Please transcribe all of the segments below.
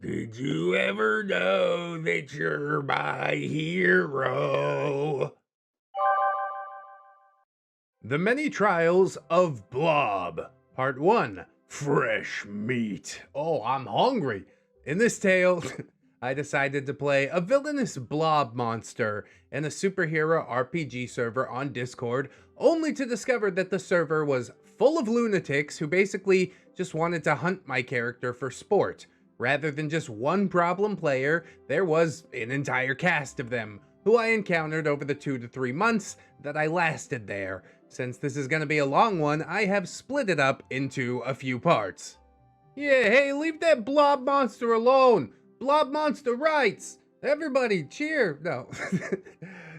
Did you ever know that you're my hero? The Many Trials of Blob, Part 1, Fresh Meat. Oh, I'm hungry. In this tale, I decided to play a villainous blob monster in a superhero RPG server on Discord, only to discover that the server was full of lunatics who basically just wanted to hunt my character for sport. Rather than just one problem player, there was an entire cast of them, who I encountered over the 2 to 3 months that I lasted there. Since this is going to be a long one, I have split it up into a few parts. Yeah, hey, leave that blob monster alone! Blob monster rights! Everybody, cheer! No.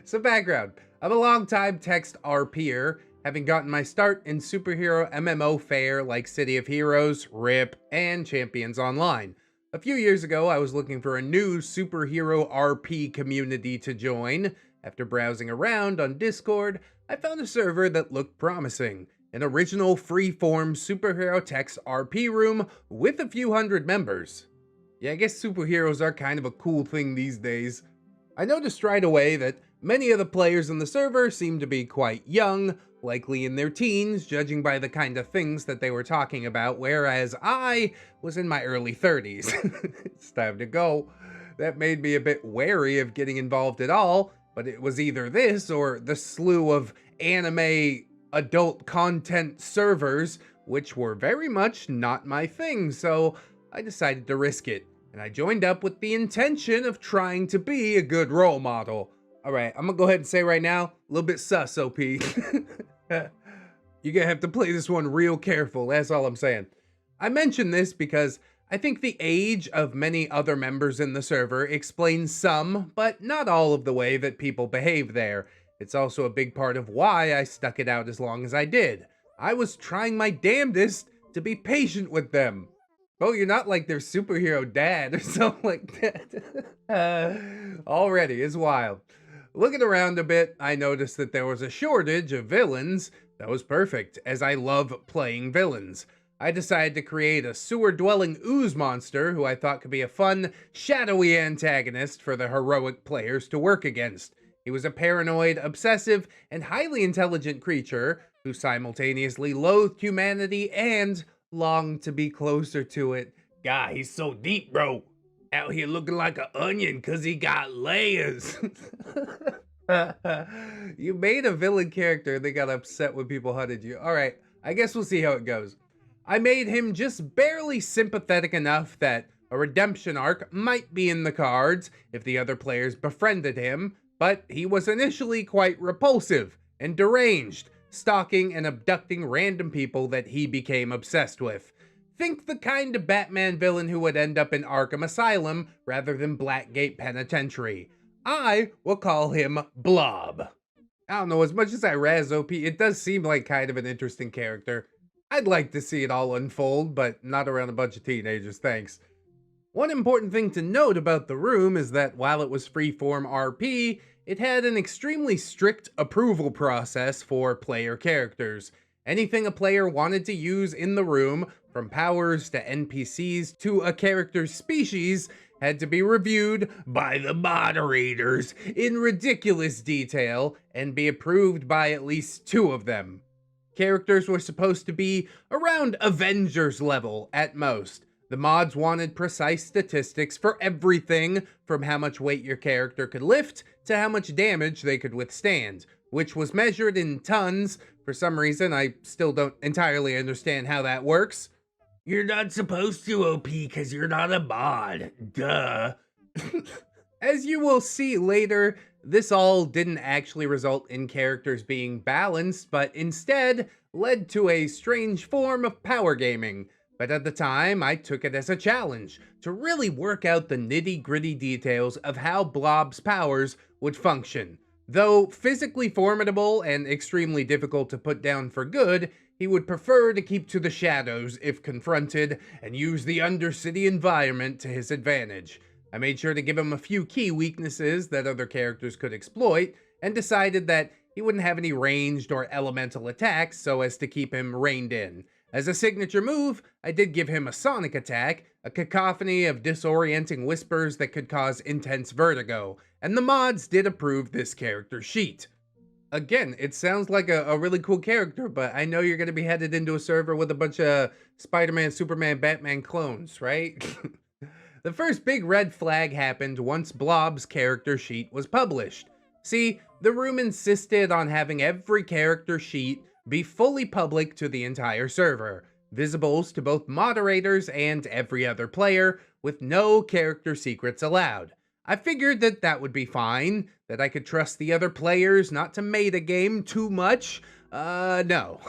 Some background. I'm a long-time text RPer, having gotten my start in superhero MMO fare like City of Heroes, RIP, and Champions Online. A few years ago, I was looking for a new superhero RP community to join. After browsing around on Discord, I found a server that looked promising. An original free-form superhero text RP room with a few hundred members. Yeah, I guess superheroes are kind of a cool thing these days. I noticed right away that many of the players in the server seemed to be quite young, likely in their teens, judging by the kind of things that they were talking about, whereas I was in my early 30s. It's time to go. That made me a bit wary of getting involved at all, but it was either this or the slew of anime adult content servers, which were very much not my thing, so I decided to risk it. And I joined up with the intention of trying to be a good role model. Alright, I'm gonna go ahead and say right now, a little bit sus, OP. You're gonna have to play this one real careful, that's all I'm saying. I mention this because I think the age of many other members in the server explains some, but not all of the way that people behave there. It's also a big part of why I stuck it out as long as I did. I was trying my damnedest to be patient with them. Oh, you're not like their superhero dad or something like that. Already is wild. Looking around a bit, I noticed that there was a shortage of villains. That was perfect, as I love playing villains. I decided to create a sewer-dwelling ooze monster who I thought could be a fun, shadowy antagonist for the heroic players to work against. He was a paranoid, obsessive, and highly intelligent creature who simultaneously loathed humanity and longed to be closer to it. God, he's so deep, bro. Out here looking like an onion because he got layers. You made a villain character and they got upset when people hunted you. Alright, I guess we'll see how it goes. I made him just barely sympathetic enough that a redemption arc might be in the cards if the other players befriended him, but he was initially quite repulsive and deranged, stalking and abducting random people that he became obsessed with. Think the kind of Batman villain who would end up in Arkham Asylum rather than Blackgate Penitentiary. I will call him Blob. I don't know, as much as I razz OP, it does seem like kind of an interesting character. I'd like to see it all unfold, but not around a bunch of teenagers, thanks. One important thing to note about the room is that while it was freeform RP, it had an extremely strict approval process for player characters. Anything a player wanted to use in the room, from powers to NPCs to a character's species, had to be reviewed by the moderators in ridiculous detail and be approved by at least 2 of them. Characters were supposed to be around Avengers level at most. The mods wanted precise statistics for everything from how much weight your character could lift to how much damage they could withstand, which was measured in tons. For some reason, I still don't entirely understand how that works. You're not supposed to, OP, because you're not a mod. Duh. As you will see later, this all didn't actually result in characters being balanced, but instead led to a strange form of power gaming. But at the time, I took it as a challenge to really work out the nitty-gritty details of how Blob's powers would function. Though physically formidable and extremely difficult to put down for good, he would prefer to keep to the shadows if confronted and use the Undercity environment to his advantage. I made sure to give him a few key weaknesses that other characters could exploit, and decided that he wouldn't have any ranged or elemental attacks so as to keep him reined in. As a signature move, I did give him a sonic attack, a cacophony of disorienting whispers that could cause intense vertigo, and the mods did approve this character sheet. Again, it sounds like a really cool character, but I know you're going to be headed into a server with a bunch of Spider-Man, Superman, Batman clones, right? The first big red flag happened once Blob's character sheet was published. See, the room insisted on having every character sheet be fully public to the entire server, visibles to both moderators and every other player, with no character secrets allowed. I figured that that would be fine, that I could trust the other players not to metagame too much. No.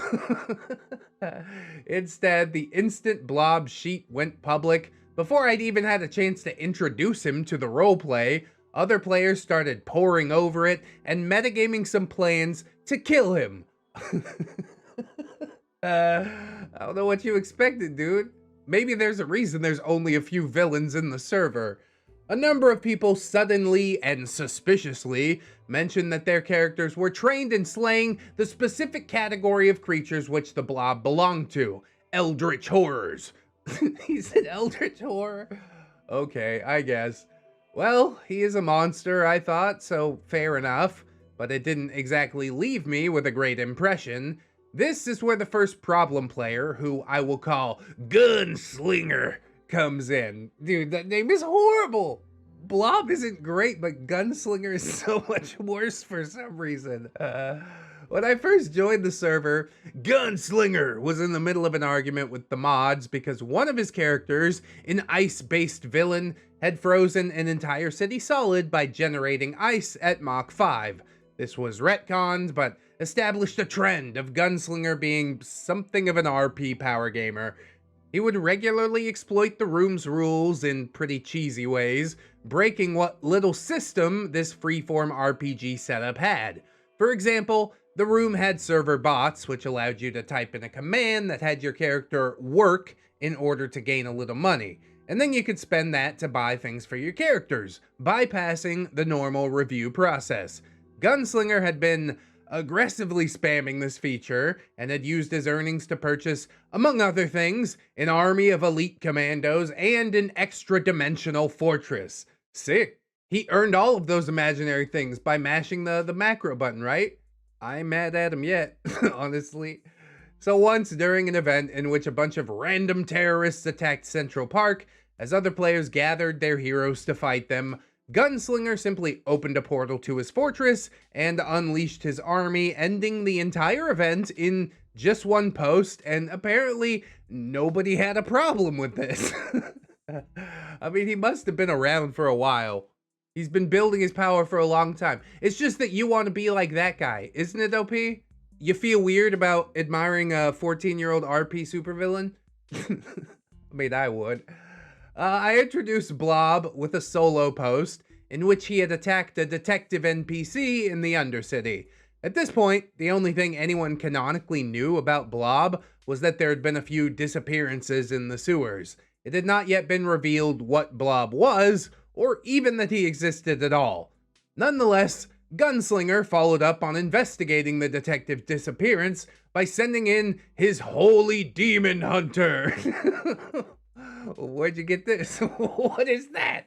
Instead, the instant Blob sheet went public, before I'd even had a chance to introduce him to the roleplay, other players started poring over it and metagaming some plans to kill him. I don't know what you expected, dude. Maybe there's a reason there's only a few villains in the server. A number of people suddenly and suspiciously mentioned that their characters were trained in slaying the specific category of creatures which the Blob belonged to, eldritch horrors. He said eldritch horror? Okay, I guess. Well, he is a monster, I thought, so fair enough, but it didn't exactly leave me with a great impression. This is where the first problem player, who I will call Gunslinger, comes in. Dude, that name is horrible! Blob isn't great, but Gunslinger is so much worse for some reason. When I first joined the server, Gunslinger was in the middle of an argument with the mods because one of his characters, an ice-based villain, had frozen an entire city solid by generating ice at Mach 5. This was retconned, but established a trend of Gunslinger being something of an RP power gamer. He would regularly exploit the room's rules in pretty cheesy ways, breaking what little system this freeform RPG setup had. For example, the room had server bots, which allowed you to type in a command that had your character work in order to gain a little money. And then you could spend that to buy things for your characters, bypassing the normal review process. Gunslinger had been aggressively spamming this feature and had used his earnings to purchase, among other things, an army of elite commandos and an extra-dimensional fortress. Sick. He earned all of those imaginary things by mashing the macro button, right? I ain't mad at him yet, honestly. So once during an event in which a bunch of random terrorists attacked Central Park, as other players gathered their heroes to fight them, Gunslinger simply opened a portal to his fortress and unleashed his army, ending the entire event in just one post, and apparently nobody had a problem with this. I mean, he must have been around for a while. He's been building his power for a long time. It's just that you want to be like that guy, isn't it, OP? You feel weird about admiring a 14-year-old RP supervillain? I mean, I would. I introduced Blob with a solo post in which he had attacked a detective NPC in the Undercity. At this point, the only thing anyone canonically knew about Blob was that there had been a few disappearances in the sewers. It had not yet been revealed what Blob was, or even that he existed at all. Nonetheless, Gunslinger followed up on investigating the detective's disappearance by sending in his holy demon hunter. Where'd you get this? What is that?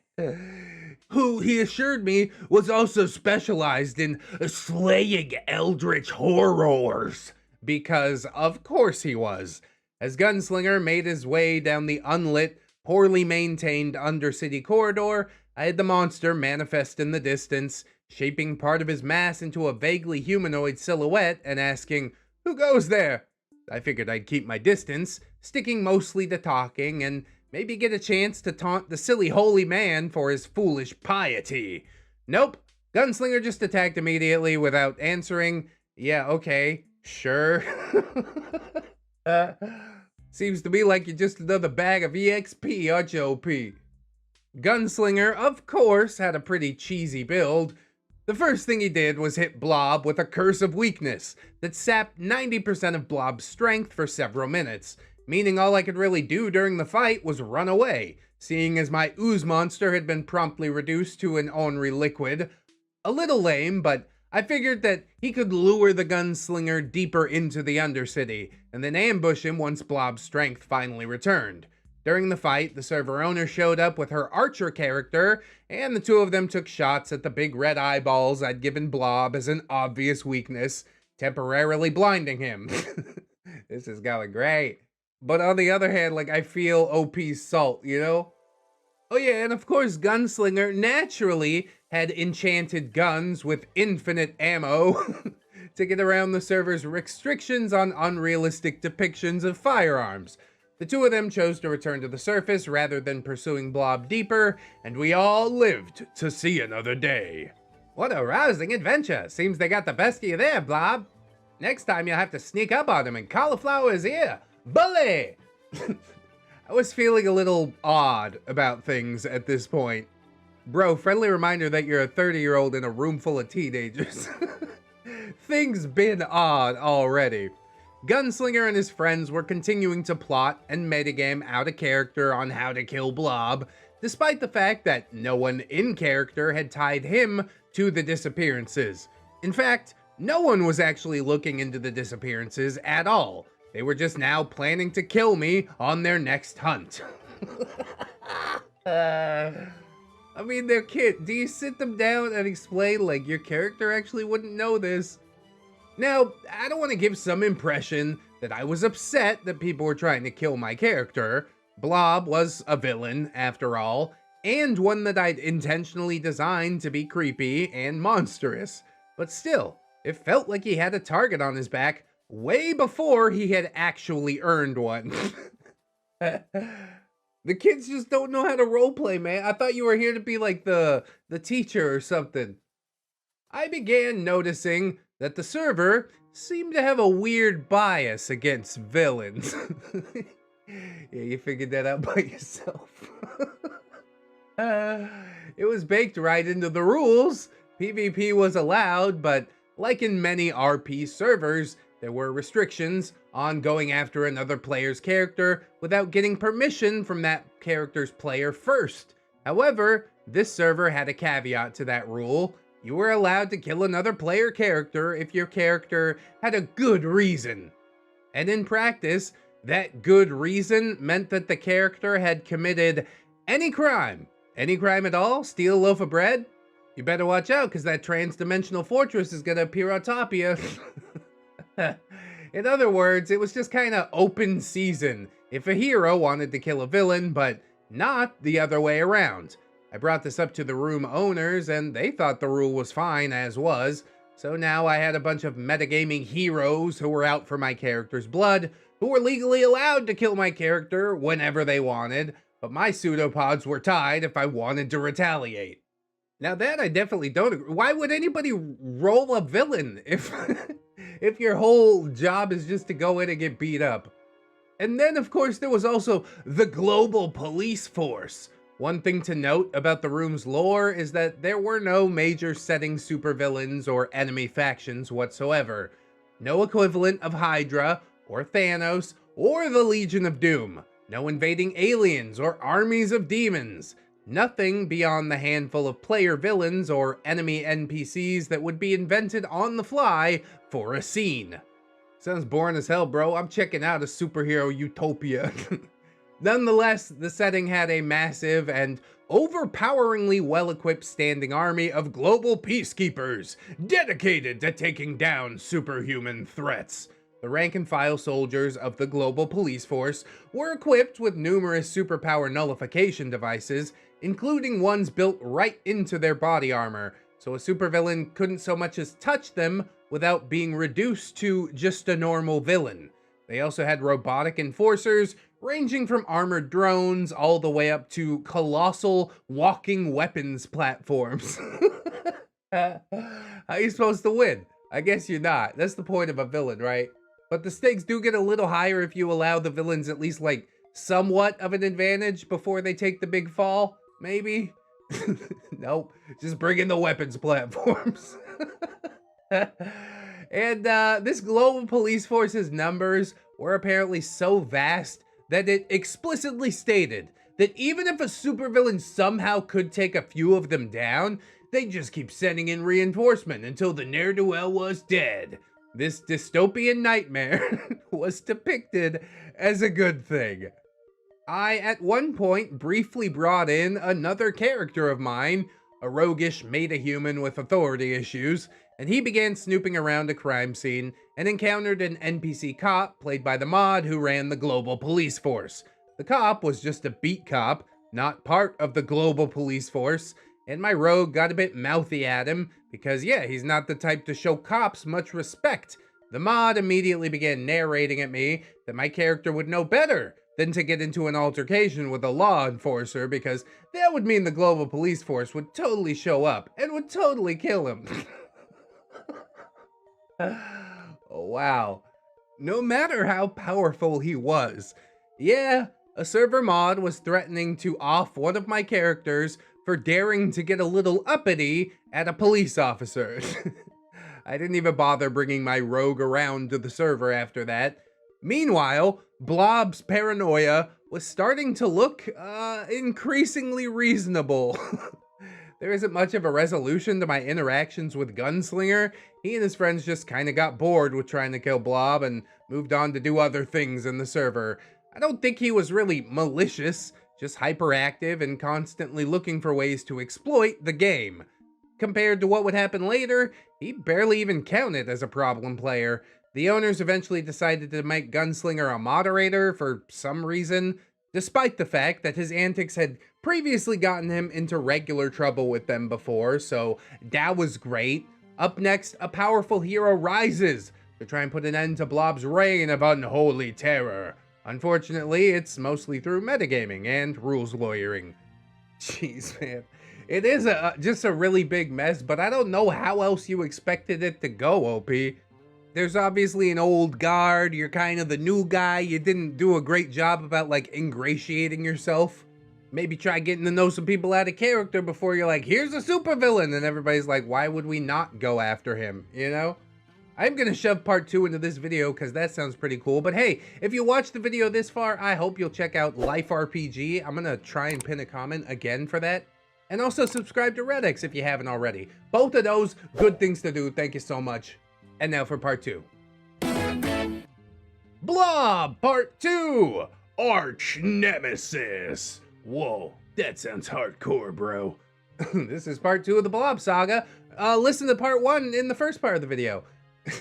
Who he assured me was also specialized in slaying eldritch horrors. Because of course he was. As Gunslinger made his way down the unlit, poorly maintained Undercity corridor, I had the monster manifest in the distance, shaping part of his mass into a vaguely humanoid silhouette and asking, "Who goes there?" I figured I'd keep my distance, sticking mostly to talking and maybe get a chance to taunt the silly holy man for his foolish piety. Nope, Gunslinger just attacked immediately without answering. Yeah, okay, sure. Seems to me like you're just another bag of EXP, aren't you, OP? Gunslinger, of course, had a pretty cheesy build. The first thing he did was hit Blob with a curse of weakness that sapped 90% of Blob's strength for several minutes, meaning all I could really do during the fight was run away, seeing as my ooze monster had been promptly reduced to an ornery liquid. A little lame, but I figured that he could lure the gunslinger deeper into the Undercity, and then ambush him once Blob's strength finally returned. During the fight, the server owner showed up with her archer character, and the two of them took shots at the big red eyeballs I'd given Blob as an obvious weakness, temporarily blinding him. This is going great. But on the other hand, like, I feel OP's salt, you know? Oh yeah, and of course Gunslinger naturally had enchanted guns with infinite ammo to get around the server's restrictions on unrealistic depictions of firearms. The two of them chose to return to the surface rather than pursuing Blob deeper, and we all lived to see another day. What a rousing adventure. Seems they got the best of you there, Blob. Next time you'll have to sneak up on him and cauliflower his ear. Bully! I was feeling a little odd about things at this point. Bro, friendly reminder that you're a 30-year-old in a room full of teenagers. Things been odd already. Gunslinger and his friends were continuing to plot and metagame out of character on how to kill Blob, despite the fact that no one in character had tied him to the disappearances. In fact, no one was actually looking into the disappearances at all. They were just now planning to kill me on their next hunt. I mean, they're kids. Do you sit them down and explain, like, your character actually wouldn't know this? Now, I don't want to give some impression that I was upset that people were trying to kill my character. Blob was a villain, after all, and one that I'd intentionally designed to be creepy and monstrous. But still, it felt like he had a target on his back way before he had actually earned one. The kids just don't know how to roleplay, man. I thought you were here to be like the teacher or something. I began noticing that the server seemed to have a weird bias against villains. Yeah, you figured that out by yourself. It was baked right into the rules. PvP was allowed, but like in many RP servers, there were restrictions on going after another player's character without getting permission from that character's player first. However, this server had a caveat to that rule. You were allowed to kill another player character if your character had a good reason. And in practice, that good reason meant that the character had committed any crime. Any crime at all? Steal a loaf of bread? You better watch out, because that trans-dimensional fortress is gonna appear on top of you. In other words, it was just kind of open season if a hero wanted to kill a villain, but not the other way around. I brought this up to the room owners, and they thought the rule was fine as was, so now I had a bunch of metagaming heroes who were out for my character's blood, who were legally allowed to kill my character whenever they wanted, but my pseudopods were tied if I wanted to retaliate. Now that I definitely don't agree. Why would anybody roll a villain if if your whole job is just to go in and get beat up? And then, of course, there was also the global police force. One thing to note about the room's lore is that there were no major setting supervillains or enemy factions whatsoever. No equivalent of Hydra, or Thanos, or the Legion of Doom. No invading aliens or armies of demons. Nothing beyond the handful of player villains or enemy NPCs that would be invented on the fly for a scene. Sounds boring as hell, bro. I'm checking out a superhero utopia. Nonetheless, the setting had a massive and overpoweringly well-equipped standing army of global peacekeepers dedicated to taking down superhuman threats. The rank-and-file soldiers of the global police force were equipped with numerous superpower nullification devices, including ones built right into their body armor, so a supervillain couldn't so much as touch them without being reduced to just a normal villain. They also had robotic enforcers, ranging from armored drones all the way up to colossal walking weapons platforms. How are you supposed to win? I guess you're not. That's the point of a villain, right? But the stakes do get a little higher if you allow the villains at least like somewhat of an advantage before they take the big fall, maybe? Nope, just bring in the weapons platforms. And this global police force's numbers were apparently so vast that it explicitly stated that even if a supervillain somehow could take a few of them down, They just keep sending in reinforcement until the ne'er-do-well was dead. This dystopian nightmare was depicted as a good thing. I, at one point, briefly brought in another character of mine, a roguish meta-human with authority issues, and he began snooping around a crime scene and encountered an NPC cop played by the mod who ran the global police force. The cop was just a beat cop, not part of the global police force, and my rogue got a bit mouthy at him because, yeah, he's not the type to show cops much respect. The mod immediately began narrating at me that my character would know better than to get into an altercation with a law enforcer because that would mean the global police force would totally show up and would totally kill him. Oh, wow. No matter how powerful he was, yeah, a server mod was threatening to off one of my characters for daring to get a little uppity at a police officer. I didn't even bother bringing my rogue around to the server after that. Meanwhile, BLOB's paranoia was starting to look increasingly reasonable. There isn't much of a resolution to my interactions with Gunslinger. He and his friends just kinda got bored with trying to kill BLOB and moved on to do other things in the server. I don't think he was really malicious, just hyperactive and constantly looking for ways to exploit the game. Compared to what would happen later, he barely even counted as a problem player. The owners eventually decided to make Gunslinger a moderator for some reason, despite the fact that his antics had previously gotten him into regular trouble with them before, so that was great. Up next, a powerful hero rises to try and put an end to BLOB's reign of unholy terror. Unfortunately, it's mostly through metagaming and rules lawyering. Jeez, man. It is just a really big mess, but I don't know how else you expected it to go, OP. There's obviously an old guard, you're kind of the new guy, you didn't do a great job about, like, ingratiating yourself. Maybe try getting to know some people out of character before you're like, here's a supervillain, and everybody's like, why would we not go after him, you know? I'm gonna shove part 2 into this video because that sounds pretty cool, but hey, if you watched the video this far, I hope you'll check out Life RPG. I'm gonna try and pin a comment again for that. And also subscribe to ReddX if you haven't already. Both of those, good things to do, thank you so much. And now for part 2. BLOB Part 2! Arch Nemesis! Whoa, that sounds hardcore, bro. This is part 2 of the BLOB saga. Listen to part 1 in the first part of the video.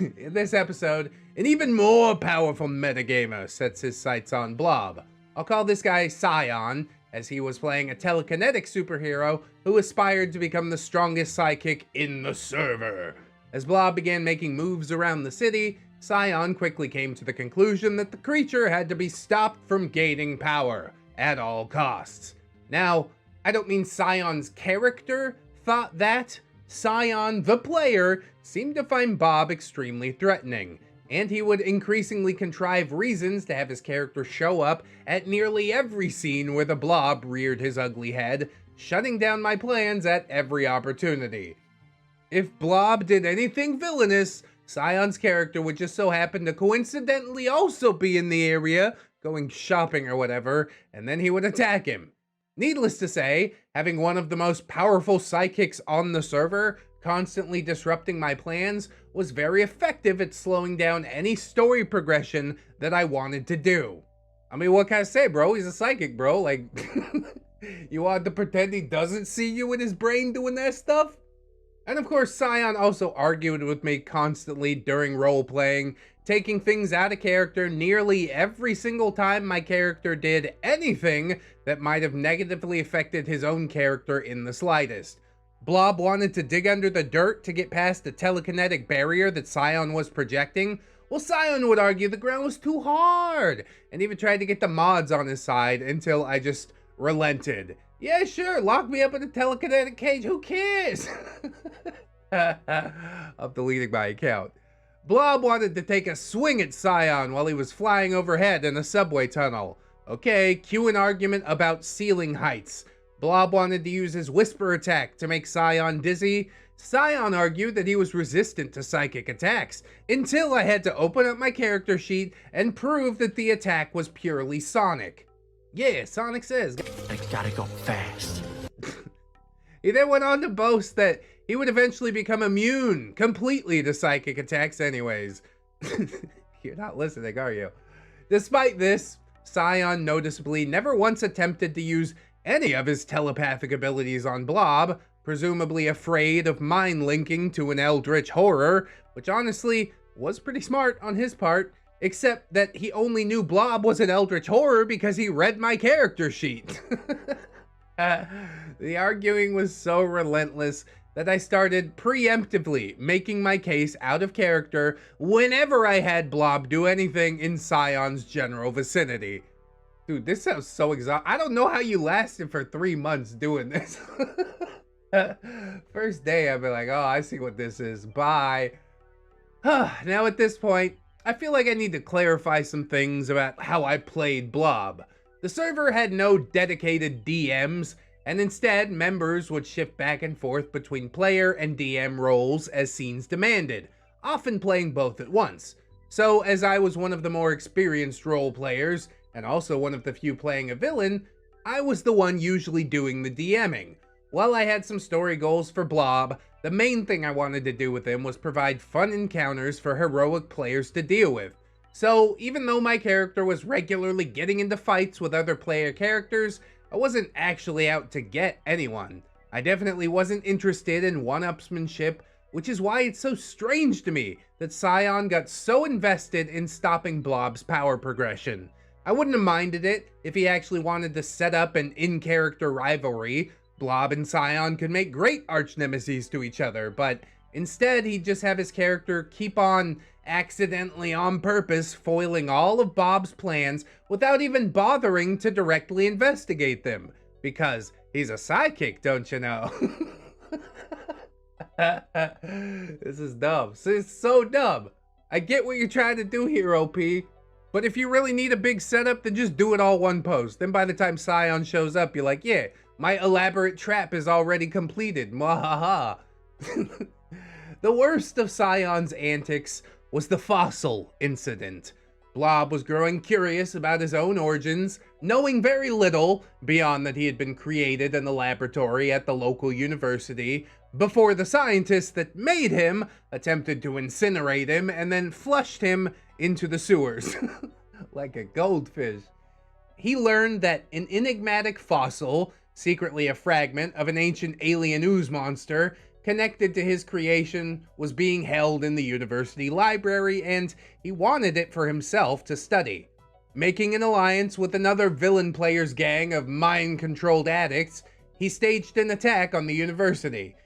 In this episode, an even more powerful metagamer sets his sights on BLOB. I'll call this guy Scion, as he was playing a telekinetic superhero who aspired to become the strongest sidekick in the server. As BLOB began making moves around the city, Scion quickly came to the conclusion that the creature had to be stopped from gaining power at all costs. Now, I don't mean Scion's character thought that. Scion, the player, seemed to find BLOB extremely threatening, and he would increasingly contrive reasons to have his character show up at nearly every scene where the BLOB reared his ugly head, shutting down my plans at every opportunity. If BLOB did anything villainous, Scion's character would just so happen to coincidentally also be in the area, going shopping or whatever, and then he would attack him. Needless to say, having one of the most powerful sidekicks on the server constantly disrupting my plans was very effective at slowing down any story progression that I wanted to do. I mean, what can I say, bro? He's a psychic, bro. Like, you want to pretend he doesn't see you in his brain doing that stuff? And of course, Scion also argued with me constantly during role-playing, taking things out of character nearly every single time my character did anything that might have negatively affected his own character in the slightest. BLOB wanted to dig under the dirt to get past the telekinetic barrier that Scion was projecting. Well, Scion would argue the ground was too hard, and even tried to get the mods on his side until I just relented. Yeah, sure, lock me up in a telekinetic cage, who cares? I'm deleting my account. BLOB wanted to take a swing at Scion while he was flying overhead in a subway tunnel. Okay, cue an argument about ceiling heights. BLOB wanted to use his whisper attack to make Scion dizzy. Scion argued that he was resistant to psychic attacks, until I had to open up my character sheet and prove that the attack was purely sonic. Yeah, Sonic says, I gotta go fast. He then went on to boast that he would eventually become immune completely to psychic attacks anyways. You're not listening, are you? Despite this, Scion noticeably never once attempted to use any of his telepathic abilities on Blob, presumably afraid of mind linking to an eldritch horror, which honestly was pretty smart on his part, except that he only knew Blob was an eldritch horror because he read my character sheet. The arguing was so relentless that I started preemptively making my case out of character whenever I had Blob do anything in Scion's general vicinity. Dude, this sounds so exhausting. I don't know how you lasted for 3 months doing this. First day, I'd be like, oh, I see what this is. Bye. Now at this point, I feel like I need to clarify some things about how I played Blob. The server had no dedicated DMs, and instead, members would shift back and forth between player and DM roles as scenes demanded, often playing both at once. So, as I was one of the more experienced role players, and also one of the few playing a villain, I was the one usually doing the DMing. While I had some story goals for Blob, the main thing I wanted to do with him was provide fun encounters for heroic players to deal with. So, even though my character was regularly getting into fights with other player characters, I wasn't actually out to get anyone. I definitely wasn't interested in one-upsmanship, which is why it's so strange to me that Scion got so invested in stopping Blob's power progression. I wouldn't have minded it if he actually wanted to set up an in-character rivalry. Blob and Scion could make great arch-nemesis to each other, but instead he'd just have his character keep on accidentally on purpose foiling all of Bob's plans without even bothering to directly investigate them. Because he's a sidekick, don't you know? This is dumb. It's so dumb. I get what you're trying to do here, OP. But if you really need a big setup, then just do it all one post. Then by the time Scion shows up, you're like, yeah, my elaborate trap is already completed. Mwahaha. The worst of Scion's antics was the fossil incident. Blob was growing curious about his own origins, knowing very little beyond that he had been created in the laboratory at the local university before the scientists that made him attempted to incinerate him and then flushed him into the sewers. Like a goldfish. He learned that an enigmatic fossil, secretly a fragment of an ancient alien ooze monster, connected to his creation, was being held in the university library, and he wanted it for himself to study. Making an alliance with another villain player's gang of mind-controlled addicts, he staged an attack on the university.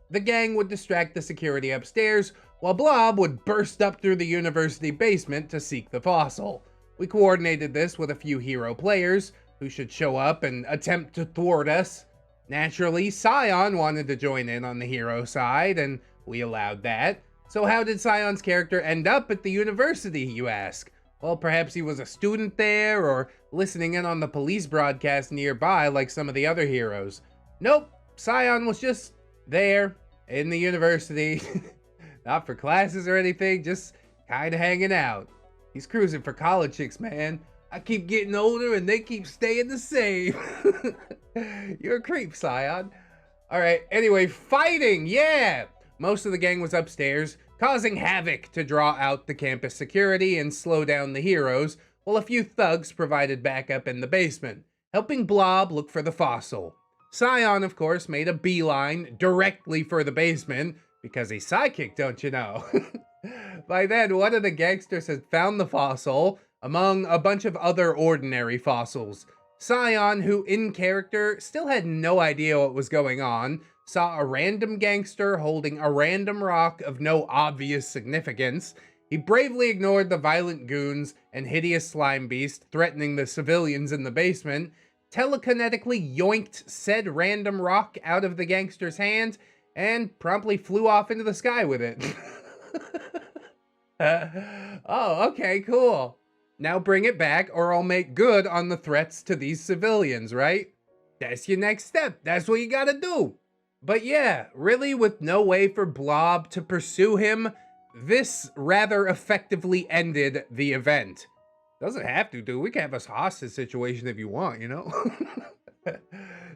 The gang would distract the security upstairs, while Blob would burst up through the university basement to seek the fossil. We coordinated this with a few hero players, who should show up and attempt to thwart us. Naturally, Scion wanted to join in on the hero side, and we allowed that. So how did Scion's character end up at the university, you ask? Well, perhaps he was a student there, or listening in on the police broadcast nearby like some of the other heroes. Nope, Scion was just there, in the university. Not for classes or anything, just kinda hanging out. He's cruising for college chicks, man. I keep getting older and they keep staying the same. You're a creep, Scion. Alright, anyway, fighting, yeah! Most of the gang was upstairs, causing havoc to draw out the campus security and slow down the heroes, while a few thugs provided backup in the basement, helping Blob look for the fossil. Scion, of course, made a beeline directly for the basement, because he's sidekick, don't you know? By then, one of the gangsters had found the fossil, among a bunch of other ordinary fossils. Scion, who in character still had no idea what was going on, saw a random gangster holding a random rock of no obvious significance. He bravely ignored the violent goons and hideous slime beast threatening the civilians in the basement, telekinetically yoinked said random rock out of the gangster's hand, and promptly flew off into the sky with it. Oh, okay, cool. Now bring it back or I'll make good on the threats to these civilians, right? That's your next step. That's what you gotta do. But yeah, really with no way for Blob to pursue him, this rather effectively ended the event. Doesn't have to, dude. We can have a hostage situation if you want, you know?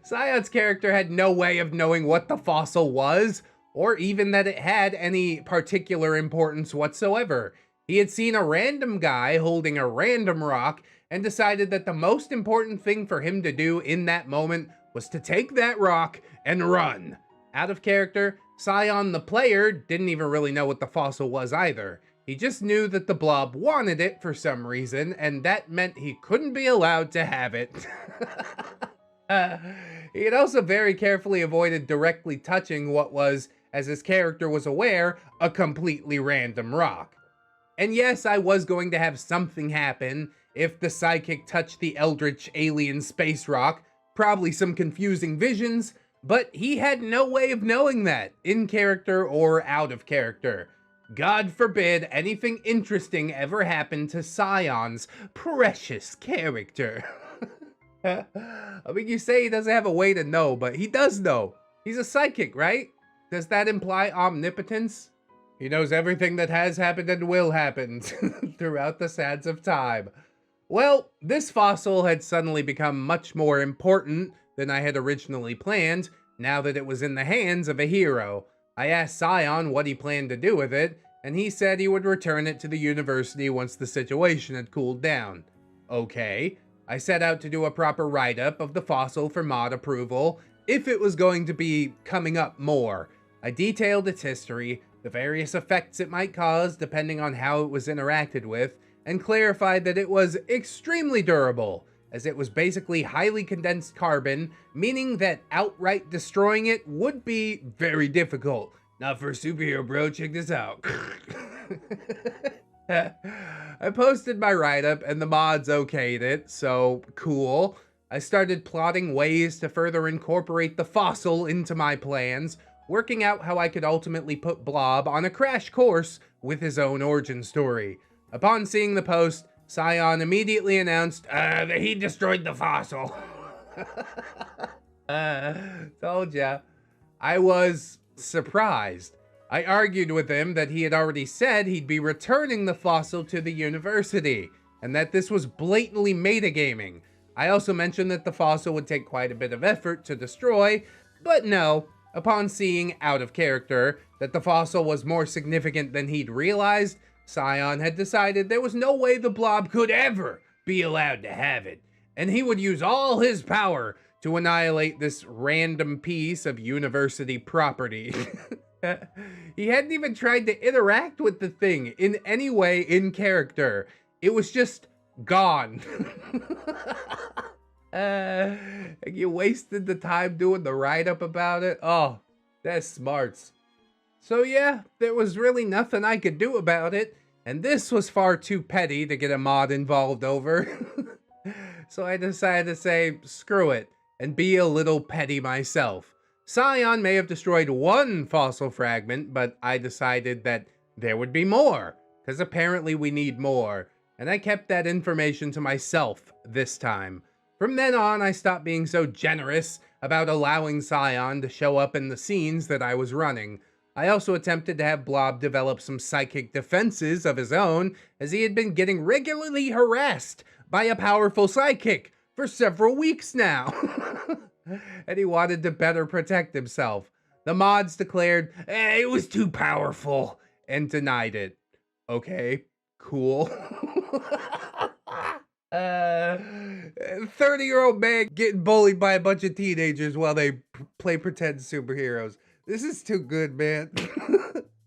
Scion's character had no way of knowing what the fossil was, or even that it had any particular importance whatsoever. He had seen a random guy holding a random rock and decided that the most important thing for him to do in that moment was to take that rock and run. Out of character, Scion the player didn't even really know what the fossil was either. He just knew that the blob wanted it for some reason, and that meant he couldn't be allowed to have it. He had also very carefully avoided directly touching what was, as his character was aware, a completely random rock. And yes, I was going to have something happen if the sidekick touched the eldritch alien space rock, probably some confusing visions, but he had no way of knowing that, in character or out of character. God forbid anything interesting ever happened to Scion's precious character. I mean, you say he doesn't have a way to know, but he does know. He's a psychic, right? Does that imply omnipotence? He knows everything that has happened and will happen throughout the sands of time. Well, this fossil had suddenly become much more important than I had originally planned, now that it was in the hands of a hero. I asked Scion what he planned to do with it, and he said he would return it to the university once the situation had cooled down. Okay, I set out to do a proper write-up of the fossil for mod approval, if it was going to be coming up more. I detailed its history, the various effects it might cause depending on how it was interacted with, and clarified that it was extremely durable, as it was basically highly condensed carbon, meaning that outright destroying it would be very difficult. Not for a superhero, bro, check this out. I posted my write-up and the mods okayed it, so cool. I started plotting ways to further incorporate the fossil into my plans, working out how I could ultimately put Blob on a crash course with his own origin story. Upon seeing the post, Scion immediately announced that he destroyed the fossil. Told ya. I was surprised. I argued with him that he had already said he'd be returning the fossil to the university, and that this was blatantly metagaming. I also mentioned that the fossil would take quite a bit of effort to destroy, but no. Upon seeing, out of character, that the fossil was more significant than he'd realized, Scion had decided there was no way the blob could ever be allowed to have it, and he would use all his power to annihilate this random piece of university property. He hadn't even tried to interact with the thing in any way in character. It was just gone. You wasted the time doing the write-up about it? Oh, that's smarts. So yeah, there was really nothing I could do about it, and this was far too petty to get a mod involved over. So I decided to say, screw it, and be a little petty myself. Scion may have destroyed one fossil fragment, but I decided that there would be more, because apparently we need more, and I kept that information to myself this time. From then on, I stopped being so generous about allowing Scion to show up in the scenes that I was running. I also attempted to have Blob develop some psychic defenses of his own, as he had been getting regularly harassed by a powerful psychic for several weeks now. And he wanted to better protect himself. The mods declared, it was too powerful, and denied it. Okay, cool. 30-year-old man getting bullied by a bunch of teenagers while they play pretend superheroes. This is too good, man.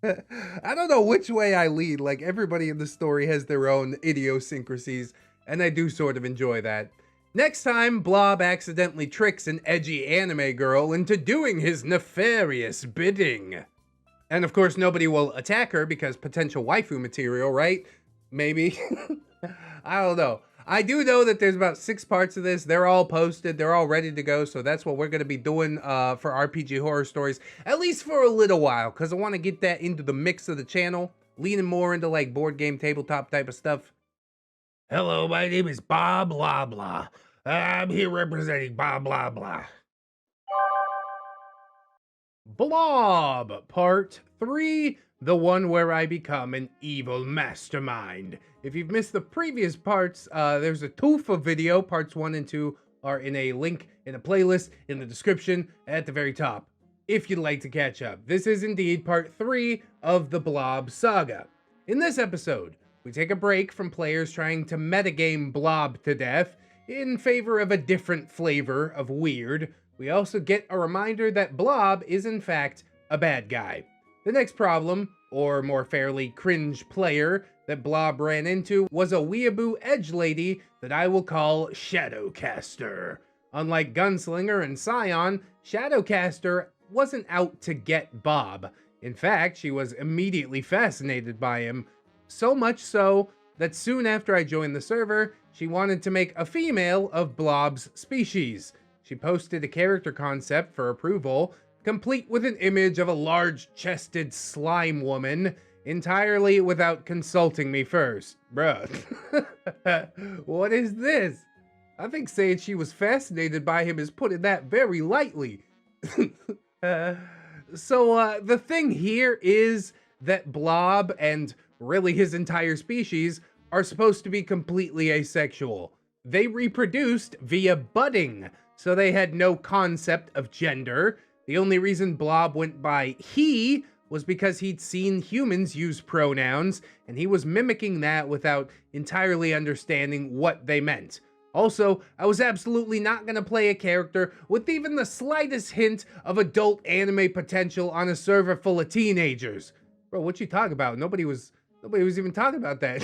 I don't know which way I lean. Like, everybody in the story has their own idiosyncrasies, and I do sort of enjoy that. Next time, Blob accidentally tricks an edgy anime girl into doing his nefarious bidding. And of course, nobody will attack her because potential waifu material, right? Maybe. I don't know. I do know that there's about 6 parts of this. They're all posted. They're all ready to go. So that's what we're going to be doing for RPG Horror Stories, at least for a little while, because I want to get that into the mix of the channel, leaning more into like board game, tabletop type of stuff. Hello, my name is Bob Blah Blah. I'm here representing Bob Blah Blah. Blob, Part 3, the one where I become an evil mastermind. If you've missed the previous parts, there's a Tufa video, parts 1 and 2, are in a link in a playlist in the description at the very top, if you'd like to catch up. This is indeed part 3 of the BLOB saga. In this episode, we take a break from players trying to metagame BLOB to death in favor of a different flavor of weird. We also get a reminder that BLOB is in fact a bad guy. The next problem, or more fairly cringe player, that BLOB ran into was a weeaboo edge lady that I will call Shadowcaster. Unlike Gunslinger and Scion, Shadowcaster wasn't out to get Bob. In fact, she was immediately fascinated by him, so much so that soon after I joined the server, she wanted to make a female of BLOB's species. She posted a character concept for approval, complete with an image of a large-chested slime woman, entirely without consulting me first. Bruh. What is this? I think saying she was fascinated by him is putting that very lightly. So the thing here is that BLOB, and really his entire species, are supposed to be completely asexual. They reproduced via budding, so they had no concept of gender. The only reason BLOB went by he was because he'd seen humans use pronouns, and he was mimicking that without entirely understanding what they meant. Also, I was absolutely not going to play a character with even the slightest hint of adult anime potential on a server full of teenagers. Bro, what you talking about? Nobody was even talking about that.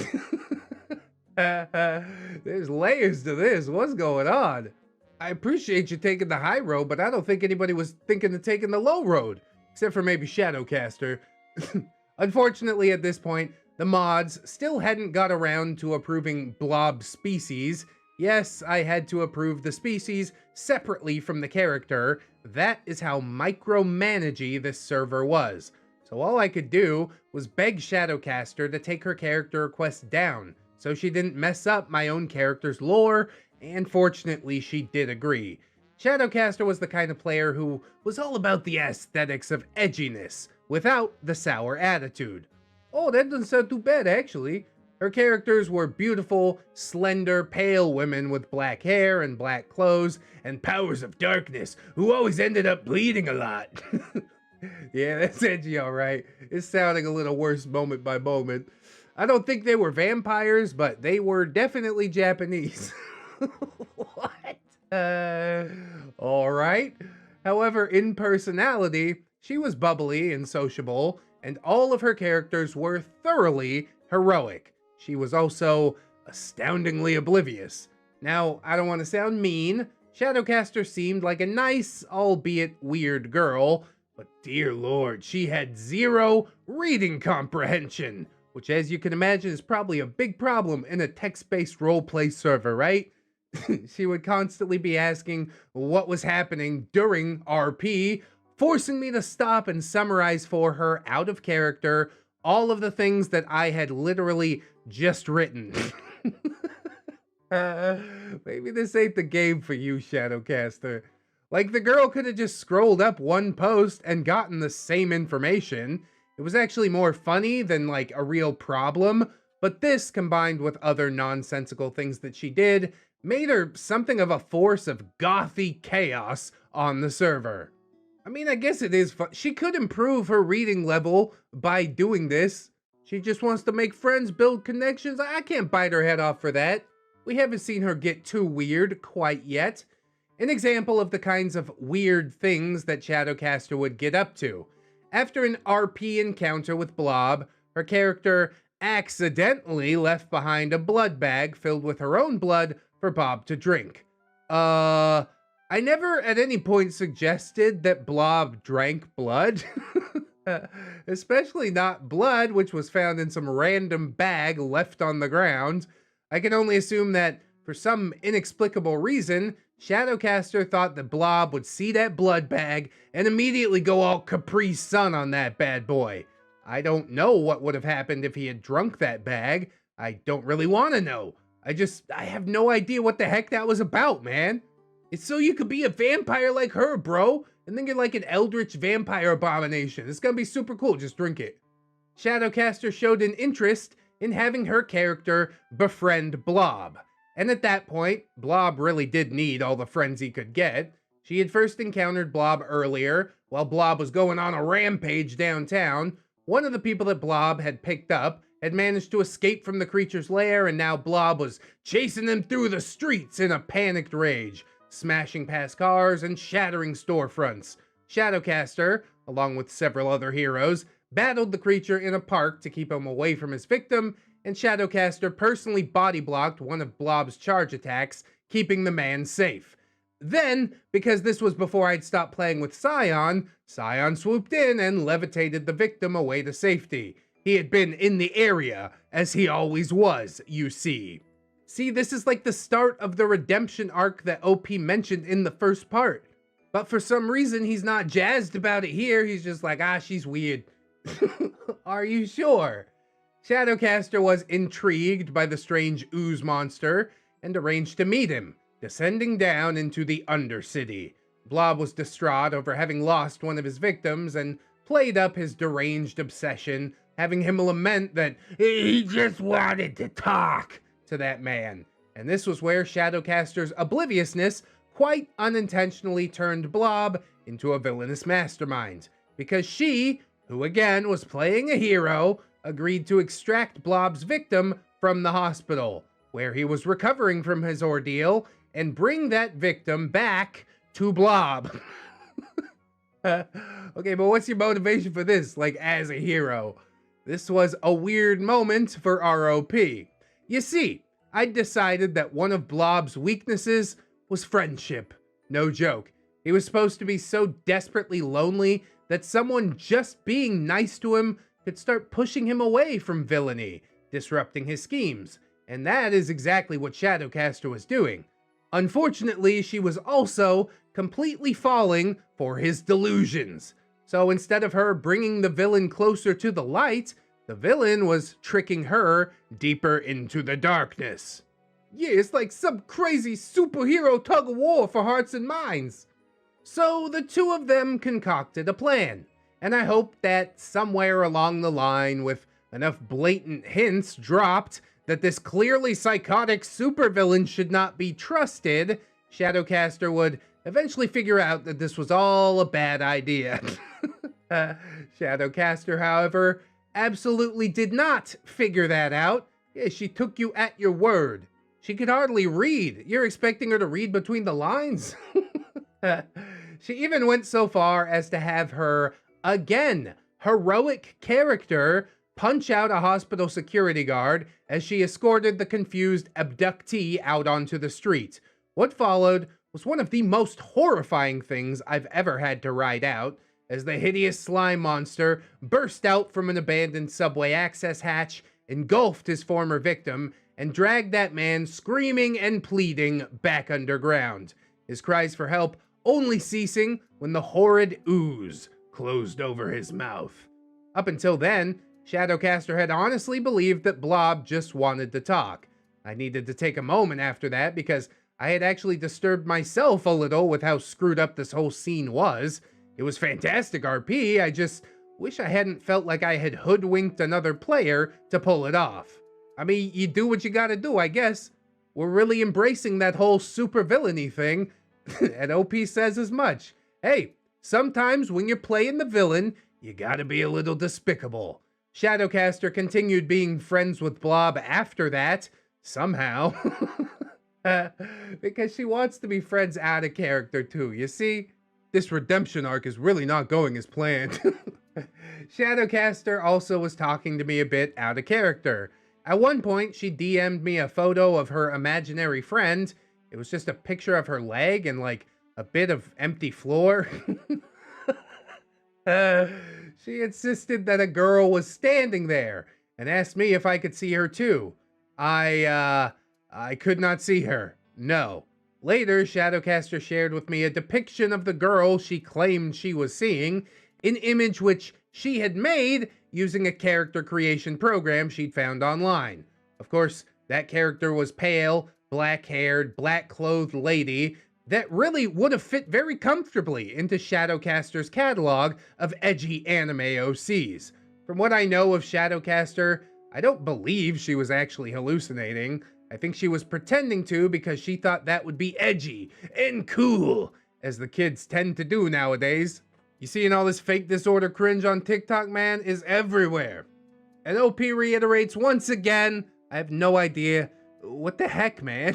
There's layers to this. What's going on? I appreciate you taking the high road, but I don't think anybody was thinking of taking the low road, except for maybe Shadowcaster. Unfortunately, at this point, the mods still hadn't got around to approving BLOB species. Yes, I had to approve the species separately from the character. That is how micromanagey this server was. So all I could do was beg Shadowcaster to take her character request down, so she didn't mess up my own character's lore, and fortunately she did agree. Shadowcaster was the kind of player who was all about the aesthetics of edginess, without the sour attitude. Oh, that doesn't sound too bad, actually. Her characters were beautiful, slender, pale women with black hair and black clothes, and powers of darkness, who always ended up bleeding a lot. Yeah, that's edgy, alright. It's sounding a little worse moment by moment. I don't think they were vampires, but they were definitely Japanese. What? Alright. However, in personality, she was bubbly and sociable, and all of her characters were thoroughly heroic. She was also astoundingly oblivious. Now, I don't want to sound mean. Shadowcaster seemed like a nice, albeit weird girl, but dear lord, she had zero reading comprehension, which, as you can imagine, is probably a big problem in a text-based roleplay server, right? She would constantly be asking what was happening during RP, forcing me to stop and summarize for her, out of character, all of the things that I had literally just written. Maybe this ain't the game for you, Shadowcaster. Like, the girl could have just scrolled up one post and gotten the same information. It was actually more funny than, like, a real problem, but this, combined with other nonsensical things that she did, made her something of a force of gothy chaos on the server. I mean, I guess it is fun. She could improve her reading level by doing this. She just wants to make friends, build connections. I can't bite her head off for that. We haven't seen her get too weird quite yet. An example of the kinds of weird things that Shadowcaster would get up to. After an RP encounter with BLOB, her character accidentally left behind a blood bag filled with her own blood for Bob to drink. I never at any point suggested that BLOB drank blood. Especially not blood, which was found in some random bag left on the ground. I can only assume that, for some inexplicable reason, Shadowcaster thought that BLOB would see that blood bag and immediately go all Capri Sun on that bad boy. I don't know what would have happened if he had drunk that bag. I don't really want to know. I have no idea what the heck that was about, man. It's so you could be a vampire like her, bro. And then you're like an eldritch vampire abomination. It's gonna be super cool. Just drink it. Shadowcaster showed an interest in having her character befriend BLOB. And at that point, Blob really did need all the friends he could get. She had first encountered Blob earlier, while Blob was going on a rampage downtown. One of the people that Blob had picked up had managed to escape from the creature's lair, and now Blob was chasing them through the streets in a panicked rage, smashing past cars and shattering storefronts. Shadowcaster, along with several other heroes, battled the creature in a park to keep him away from his victim, and Shadowcaster personally body blocked one of Blob's charge attacks, keeping the man safe. Then, because this was before I'd stopped playing with Scion swooped in and levitated the victim away to safety. He had been in the area, as he always was, you see. See, this is like the start of the redemption arc that OP mentioned in the first part. But for some reason, he's not jazzed about it here. He's just like, she's weird. Are you sure? Shadowcaster was intrigued by the strange ooze monster and arranged to meet him, descending down into the Undercity. Blob was distraught over having lost one of his victims and played up his deranged obsession, having him lament that he just wanted to talk to that man. And this was where Shadowcaster's obliviousness quite unintentionally turned Blob into a villainous mastermind, because she, who again was playing a hero, agreed to extract Blob's victim from the hospital, where he was recovering from his ordeal, and bring that victim back to Blob. Okay, but what's your motivation for this, like, as a hero? This was a weird moment for ROP. You see, I decided that one of Blob's weaknesses was friendship. No joke. He was supposed to be so desperately lonely that someone just being nice to him could start pushing him away from villainy, disrupting his schemes. And that is exactly what Shadowcaster was doing. Unfortunately, she was also completely falling for his delusions. So instead of her bringing the villain closer to the light, the villain was tricking her deeper into the darkness. Yeah, it's like some crazy superhero tug-of-war for hearts and minds. So the two of them concocted a plan, and I hope that somewhere along the line, with enough blatant hints dropped that this clearly psychotic supervillain should not be trusted, Shadowcaster would eventually figure out that this was all a bad idea. Shadowcaster, however, absolutely did not figure that out. Yeah, she took you at your word. She could hardly read. You're expecting her to read between the lines? She even went so far as to have her, again, heroic character punch out a hospital security guard as she escorted the confused abductee out onto the street. What followed was one of the most horrifying things I've ever had to ride out, as the hideous slime monster burst out from an abandoned subway access hatch, engulfed his former victim, and dragged that man screaming and pleading back underground, his cries for help only ceasing when the horrid ooze closed over his mouth. Up until then, Shadowcaster had honestly believed that Blob just wanted to talk. I needed to take a moment after that because I had actually disturbed myself a little with how screwed up this whole scene was. It was fantastic RP, I just wish I hadn't felt like I had hoodwinked another player to pull it off. I mean, you do what you gotta do, I guess. We're really embracing that whole super villainy thing, and OP says as much. Hey, sometimes when you're playing the villain, you gotta be a little despicable. Shadowcaster continued being friends with Blob after that, somehow. Because she wants to be friends out of character too, you see? This redemption arc is really not going as planned. Shadowcaster also was talking to me a bit out of character. At one point, she DM'd me a photo of her imaginary friend. It was just a picture of her leg and like a bit of empty floor. She insisted that a girl was standing there and asked me if I could see her too. I could not see her. No. Later, Shadowcaster shared with me a depiction of the girl she claimed she was seeing, an image which she had made using a character creation program she'd found online. Of course, that character was pale, black-haired, black-clothed lady that really would have fit very comfortably into Shadowcaster's catalog of edgy anime OCs. From what I know of Shadowcaster, I don't believe she was actually hallucinating. I think she was pretending to because she thought that would be edgy and cool, as the kids tend to do nowadays. You seeing all this fake disorder cringe on TikTok, man, is everywhere. And OP reiterates once again, I have no idea. What the heck, man?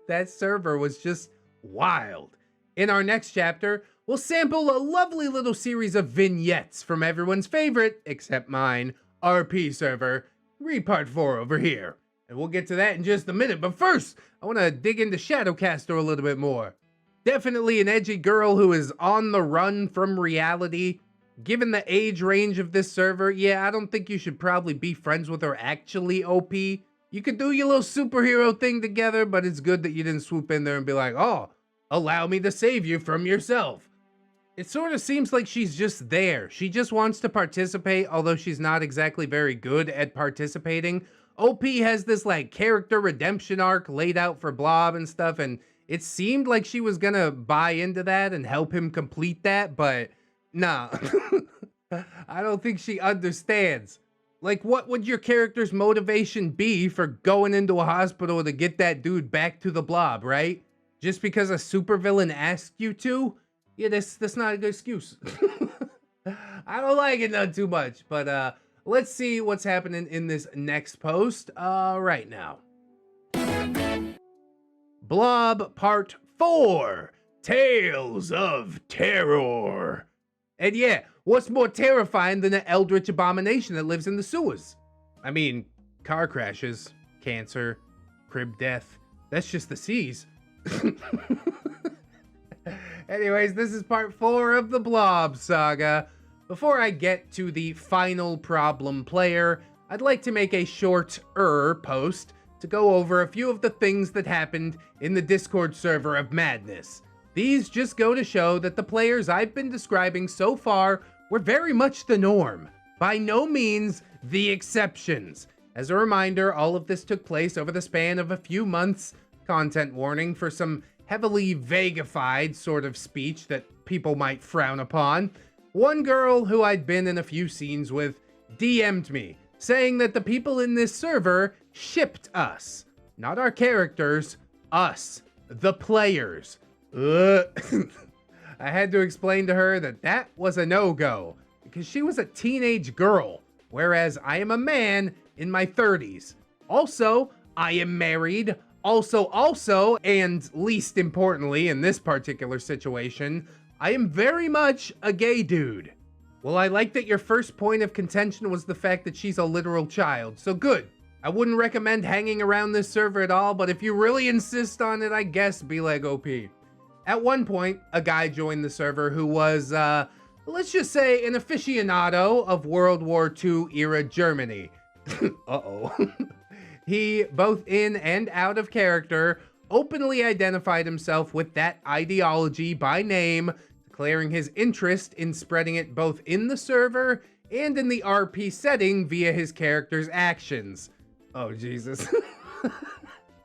That server was just wild. In our next chapter, we'll sample a lovely little series of vignettes from everyone's favorite, except mine, RP server. Read part 4 over here. And we'll get to that in just a minute, but first, I want to dig into Shadowcaster a little bit more. Definitely an edgy girl who is on the run from reality. Given the age range of this server, yeah, I don't think you should probably be friends with her actually, OP. You could do your little superhero thing together, but it's good that you didn't swoop in there and be like, oh, allow me to save you from yourself. It sort of seems like she's just there. She just wants to participate, although she's not exactly very good at participating. OP has this like character redemption arc laid out for Blob and stuff, and it seemed like she was gonna buy into that and help him complete that, but nah. I don't think she understands. Like, what would your character's motivation be for going into a hospital to get that dude back to the Blob, right? Just because a supervillain asked you to? Yeah, that's not a good excuse. I don't like it none too much, but let's see what's happening in this next post right now. Blob Part 4, Tales of Terror. And yeah, what's more terrifying than an eldritch abomination that lives in the sewers? I mean, car crashes, cancer, crib death, that's just the C's. Anyways, this is part 4 of the Blob saga. Before I get to the final problem player, I'd like to make a short-er post to go over a few of the things that happened in the Discord server of madness. These just go to show that the players I've been describing so far were very much the norm, by no means the exceptions. As a reminder, all of this took place over the span of a few months. Content warning for some heavily vagified sort of speech that people might frown upon. One girl who I'd been in a few scenes with DM'd me, saying that the people in this server shipped us. Not our characters, us, the players. I had to explain to her that that was a no-go, because she was a teenage girl, whereas I am a man in my 30s. Also, I am married. Also, and least importantly in this particular situation, I am very much a gay dude. Well, I like that your first point of contention was the fact that she's a literal child, so good. I wouldn't recommend hanging around this server at all, but if you really insist on it, I guess be like OP. At one point, a guy joined the server who was, let's just say, an aficionado of World War II era Germany. Uh-oh. He, both in and out of character, openly identified himself with that ideology by name, declaring his interest in spreading it both in the server and in the RP setting via his character's actions. Oh, Jesus.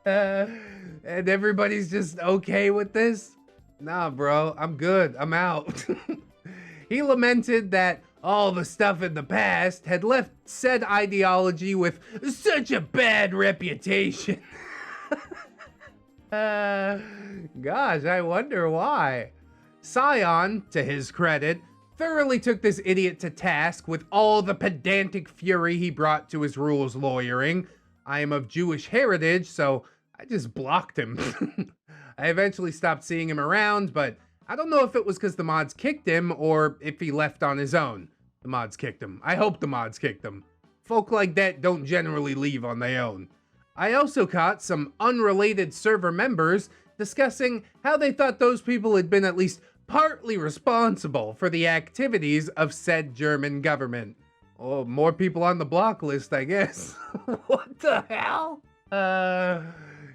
And everybody's just okay with this? Nah, bro, I'm good. I'm out. He lamented that all the stuff in the past had left said ideology with such a bad reputation. Gosh, I wonder why. Scion, to his credit, thoroughly took this idiot to task with all the pedantic fury he brought to his rules lawyering. I am of Jewish heritage, so I just blocked him. I eventually stopped seeing him around, but I don't know if it was because the mods kicked him or if he left on his own. The mods kicked him. I hope the mods kicked him. Folk like that don't generally leave on their own. I also caught some unrelated server members discussing how they thought those people had been at least partly responsible for the activities of said German government. Oh, more people on the block list, I guess. What the hell? Yeah,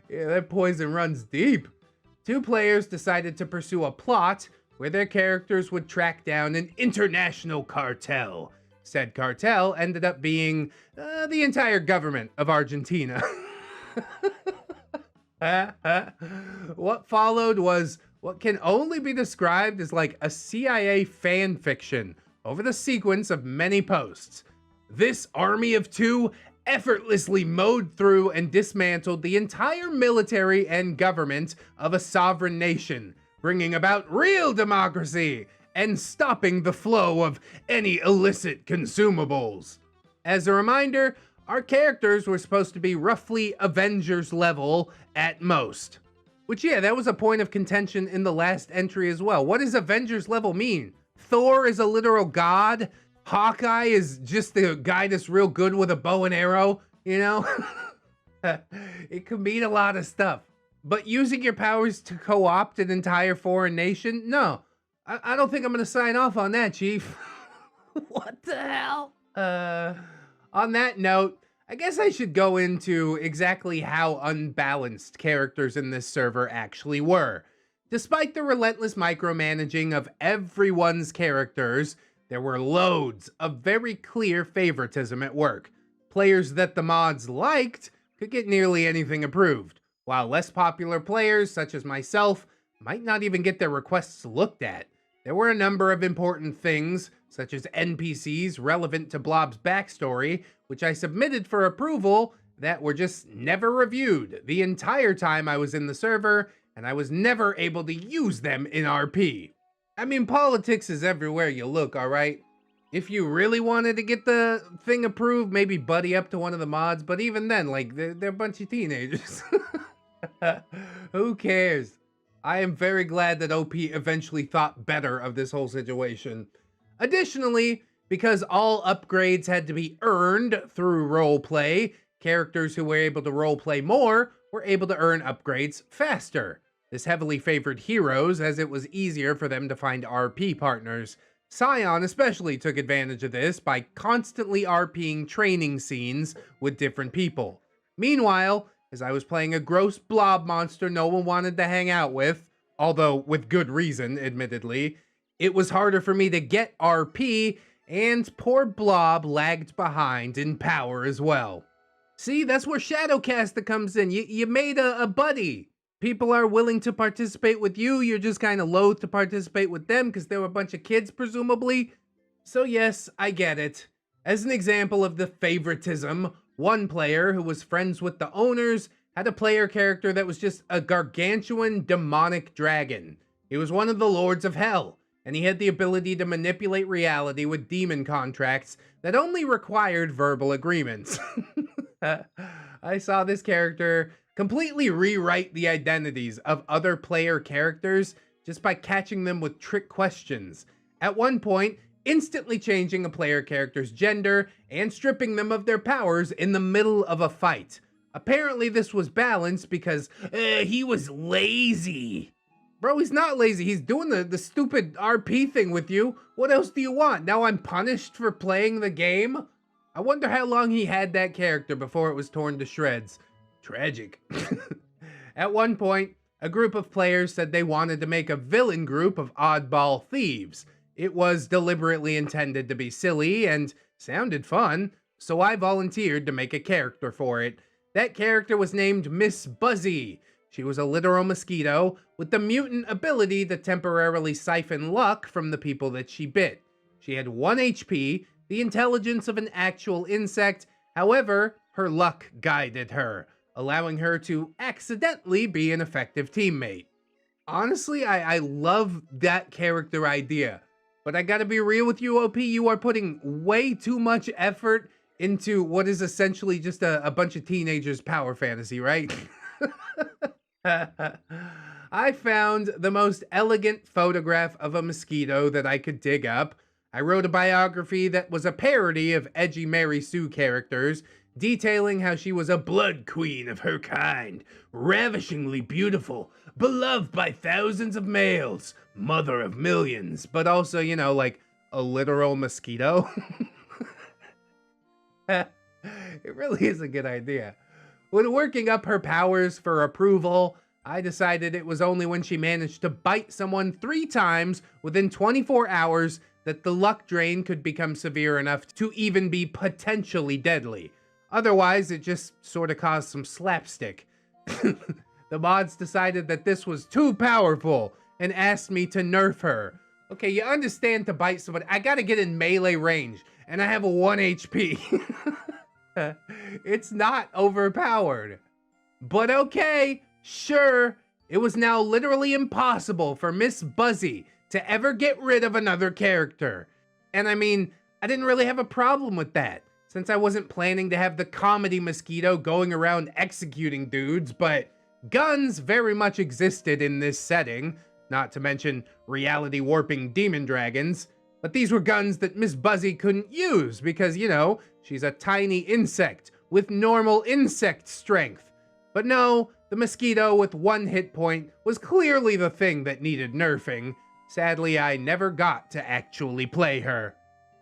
that poison runs deep. Two players decided to pursue a plot where their characters would track down an international cartel. Said cartel ended up being the entire government of Argentina. What followed was what can only be described as like a CIA fan fiction over the sequence of many posts. This army of two effortlessly mowed through and dismantled the entire military and government of a sovereign nation, bringing about real democracy and stopping the flow of any illicit consumables. As a reminder, our characters were supposed to be roughly Avengers level at most. Which, yeah, that was a point of contention in the last entry as well. What does Avengers level mean? Thor is a literal god? Hawkeye is just the guy that's real good with a bow and arrow, you know? It could mean a lot of stuff. But using your powers to co-opt an entire foreign nation? No. I don't think I'm gonna sign off on that, Chief. What the hell? On that note, I guess I should go into exactly how unbalanced characters in this server actually were. Despite the relentless micromanaging of everyone's characters, there were loads of very clear favoritism at work. Players that the mods liked could get nearly anything approved, while less popular players, such as myself, might not even get their requests looked at. There were a number of important things, such as NPCs relevant to Blob's backstory, which I submitted for approval, that were just never reviewed the entire time I was in the server, and I was never able to use them in RP. I mean, politics is everywhere you look, alright? If you really wanted to get the thing approved, maybe buddy up to one of the mods, but even then, like, they're a bunch of teenagers. Who cares? I am very glad that OP eventually thought better of this whole situation. Additionally, because all upgrades had to be earned through roleplay, characters who were able to roleplay more were able to earn upgrades faster. This heavily favored heroes, as it was easier for them to find RP partners. Scion especially took advantage of this by constantly RPing training scenes with different people. Meanwhile, as I was playing a gross blob monster no one wanted to hang out with, although with good reason, admittedly, it was harder for me to get RP, and poor Blob lagged behind in power as well. See, that's where Shadowcaster comes in. You made a buddy. People are willing to participate with you, you're just kind of loath to participate with them because they were a bunch of kids, presumably. So yes, I get it. As an example of the favoritism, one player who was friends with the owners had a player character that was just a gargantuan demonic dragon. He was one of the lords of hell, and he had the ability to manipulate reality with demon contracts that only required verbal agreements. I saw this character completely rewrite the identities of other player characters just by catching them with trick questions. At one point, instantly changing a player character's gender and stripping them of their powers in the middle of a fight. Apparently this was balanced because he was lazy. Bro, he's not lazy. He's doing the stupid RP thing with you. What else do you want? Now I'm punished for playing the game? I wonder how long he had that character before it was torn to shreds. Tragic. At one point, a group of players said they wanted to make a villain group of oddball thieves. It was deliberately intended to be silly and sounded fun, so I volunteered to make a character for it. That character was named Miss Buzzy. She was a literal mosquito with the mutant ability to temporarily siphon luck from the people that she bit. She had 1 HP, the intelligence of an actual insect, however, her luck guided her, allowing her to accidentally be an effective teammate. Honestly, I love that character idea, but I gotta be real with you, OP, you are putting way too much effort into what is essentially just a bunch of teenagers' power fantasy, right? I found the most elegant photograph of a mosquito that I could dig up. I wrote a biography that was a parody of edgy Mary Sue characters, detailing how she was a blood queen of her kind, ravishingly beautiful, beloved by thousands of males, mother of millions, but also, you know, like a literal mosquito. It really is a good idea. When working up her powers for approval, I decided it was only when she managed to bite someone 3 times within 24 hours that the luck drain could become severe enough to even be potentially deadly. Otherwise, it just sort of caused some slapstick. The mods decided that this was too powerful and asked me to nerf her. Okay, you understand, to bite somebody, I gotta get in melee range, and I have a 1 HP. It's not overpowered. But okay, sure, it was now literally impossible for Miss Buzzy to ever get rid of another character. And I mean, I didn't really have a problem with that, since I wasn't planning to have the comedy mosquito going around executing dudes, but guns very much existed in this setting, not to mention reality warping demon dragons. But these were guns that Miss Buzzy couldn't use because, you know, she's a tiny insect with normal insect strength. But no, the mosquito with 1 hit point was clearly the thing that needed nerfing. Sadly, I never got to actually play her.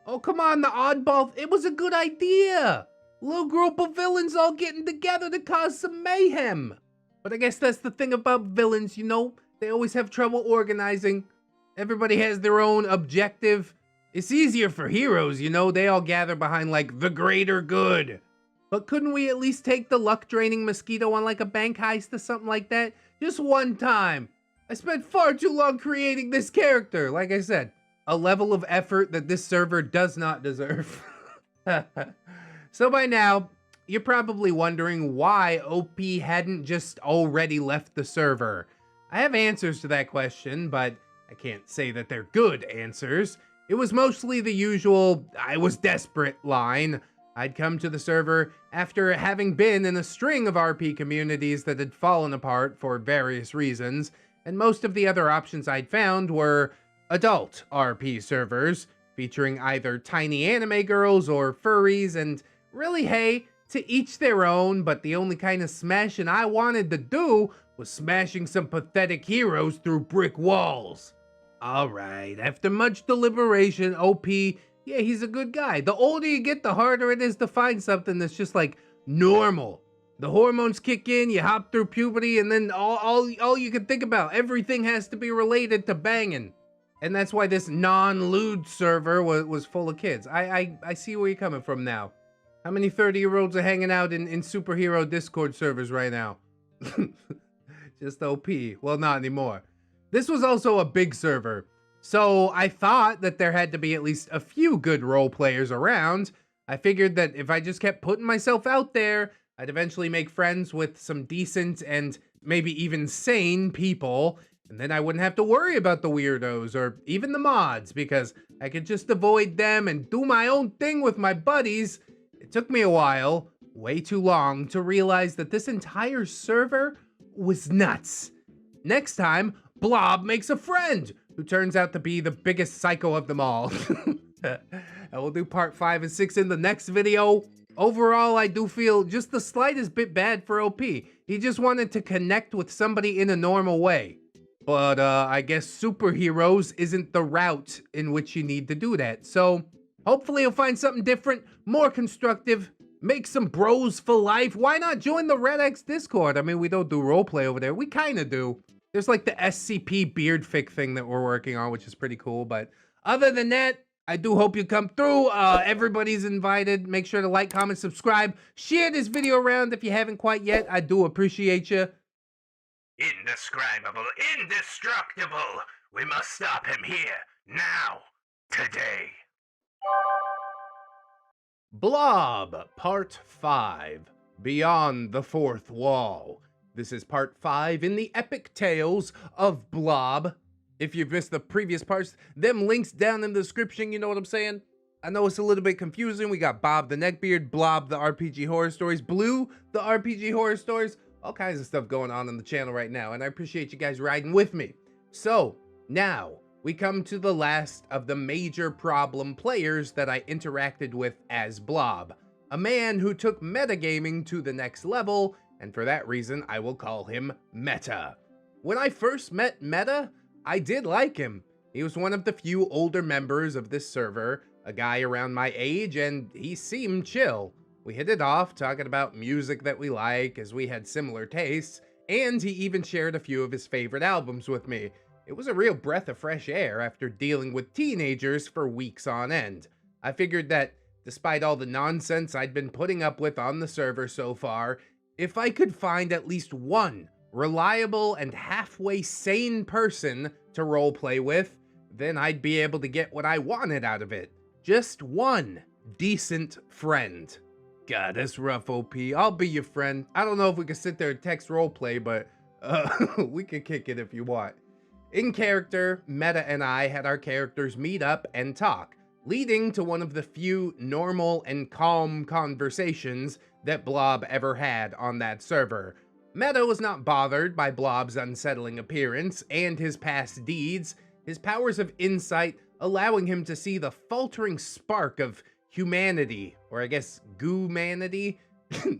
Oh, come on, the oddball, it was a good idea. Little group of villains all getting together to cause some mayhem. But I guess that's the thing about villains, you know, they always have trouble organizing. Everybody has their own objective. It's easier for heroes, you know, they all gather behind like the greater good. But couldn't we at least take the luck-draining mosquito on like a bank heist or something like that? Just one time. I spent far too long creating this character. Like I said, a level of effort that this server does not deserve. So by now, you're probably wondering why OP hadn't just already left the server. I have answers to that question, but I can't say that they're good answers. It was mostly the usual, I was desperate line. I'd come to the server after having been in a string of RP communities that had fallen apart for various reasons, and most of the other options I'd found were adult RP servers, featuring either tiny anime girls or furries, and really, hey, to each their own, but the only kind of smashing I wanted to do was smashing some pathetic heroes through brick walls. Alright, after much deliberation, OP, yeah, he's a good guy. The older you get, the harder it is to find something that's just like normal. The hormones kick in, you hop through puberty, and then all you can think about, everything has to be related to banging. And that's why this non-lewd server was full of kids. I see where you're coming from now. How many 30-year-olds are hanging out in superhero Discord servers right now? Just OP. Well, not anymore. This was also a big server, so I thought that there had to be at least a few good role players around. I figured that if I just kept putting myself out there, I'd eventually make friends with some decent and maybe even sane people, and then I wouldn't have to worry about the weirdos or even the mods because I could just avoid them and do my own thing with my buddies. It took me a while, way too long, to realize that this entire server was nuts. Next time, BLOB makes a friend who turns out to be the biggest psycho of them all. And we'll do part 5 and 6 in the next video. Overall, I do feel just the slightest bit bad for OP. He just wanted to connect with somebody in a normal way. But I guess superheroes isn't the route in which you need to do that. So hopefully he'll find something different, more constructive, make some bros for life. Why not join the ReddX Discord? I mean, we don't do roleplay over there. We kind of do. There's like the SCP beard fic thing that we're working on, which is pretty cool. But other than that, I do hope you come through. Everybody's invited. Make sure to like, comment, subscribe. Share this video around if you haven't quite yet. I do appreciate you. Indescribable, indestructible. We must stop him here, now, today. BLOB, Part 5, Beyond the Fourth Wall. This is Part 5 in the epic tales of BLOB. If you've missed the previous parts, them links down in the description, you know what I'm saying? I know it's a little bit confusing. We got Bob the Neckbeard, BLOB the RPG Horror Stories, Blue the RPG Horror Stories, all kinds of stuff going on the channel right now, and I appreciate you guys riding with me. So, now, we come to the last of the major problem players that I interacted with as BLOB, a man who took metagaming to the next level, and for that reason, I will call him Meta. When I first met Meta, I did like him. He was one of the few older members of this server, a guy around my age, and he seemed chill. We hit it off talking about music that we like, as we had similar tastes, and he even shared a few of his favorite albums with me. It was a real breath of fresh air after dealing with teenagers for weeks on end. I figured that, despite all the nonsense I'd been putting up with on the server so far, if I could find at least one reliable and halfway sane person to roleplay with, then I'd be able to get what I wanted out of it. Just one decent friend. God, that's rough, OP. I'll be your friend. I don't know if we can sit there and text roleplay, but we can kick it if you want. In character, Meta and I had our characters meet up and talk, leading to one of the few normal and calm conversations that Blob ever had on that server. Meta was not bothered by Blob's unsettling appearance and his past deeds, his powers of insight allowing him to see the faltering spark of humanity, or I guess goo-manity,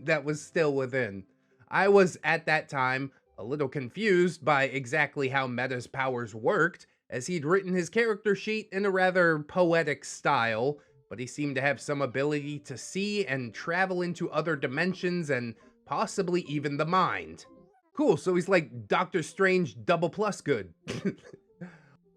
that was still within. I was, at that time, a little confused by exactly how Meta's powers worked, as he'd written his character sheet in a rather poetic style, but he seemed to have some ability to see and travel into other dimensions and possibly even the mind. Cool, so he's like Doctor Strange double plus good.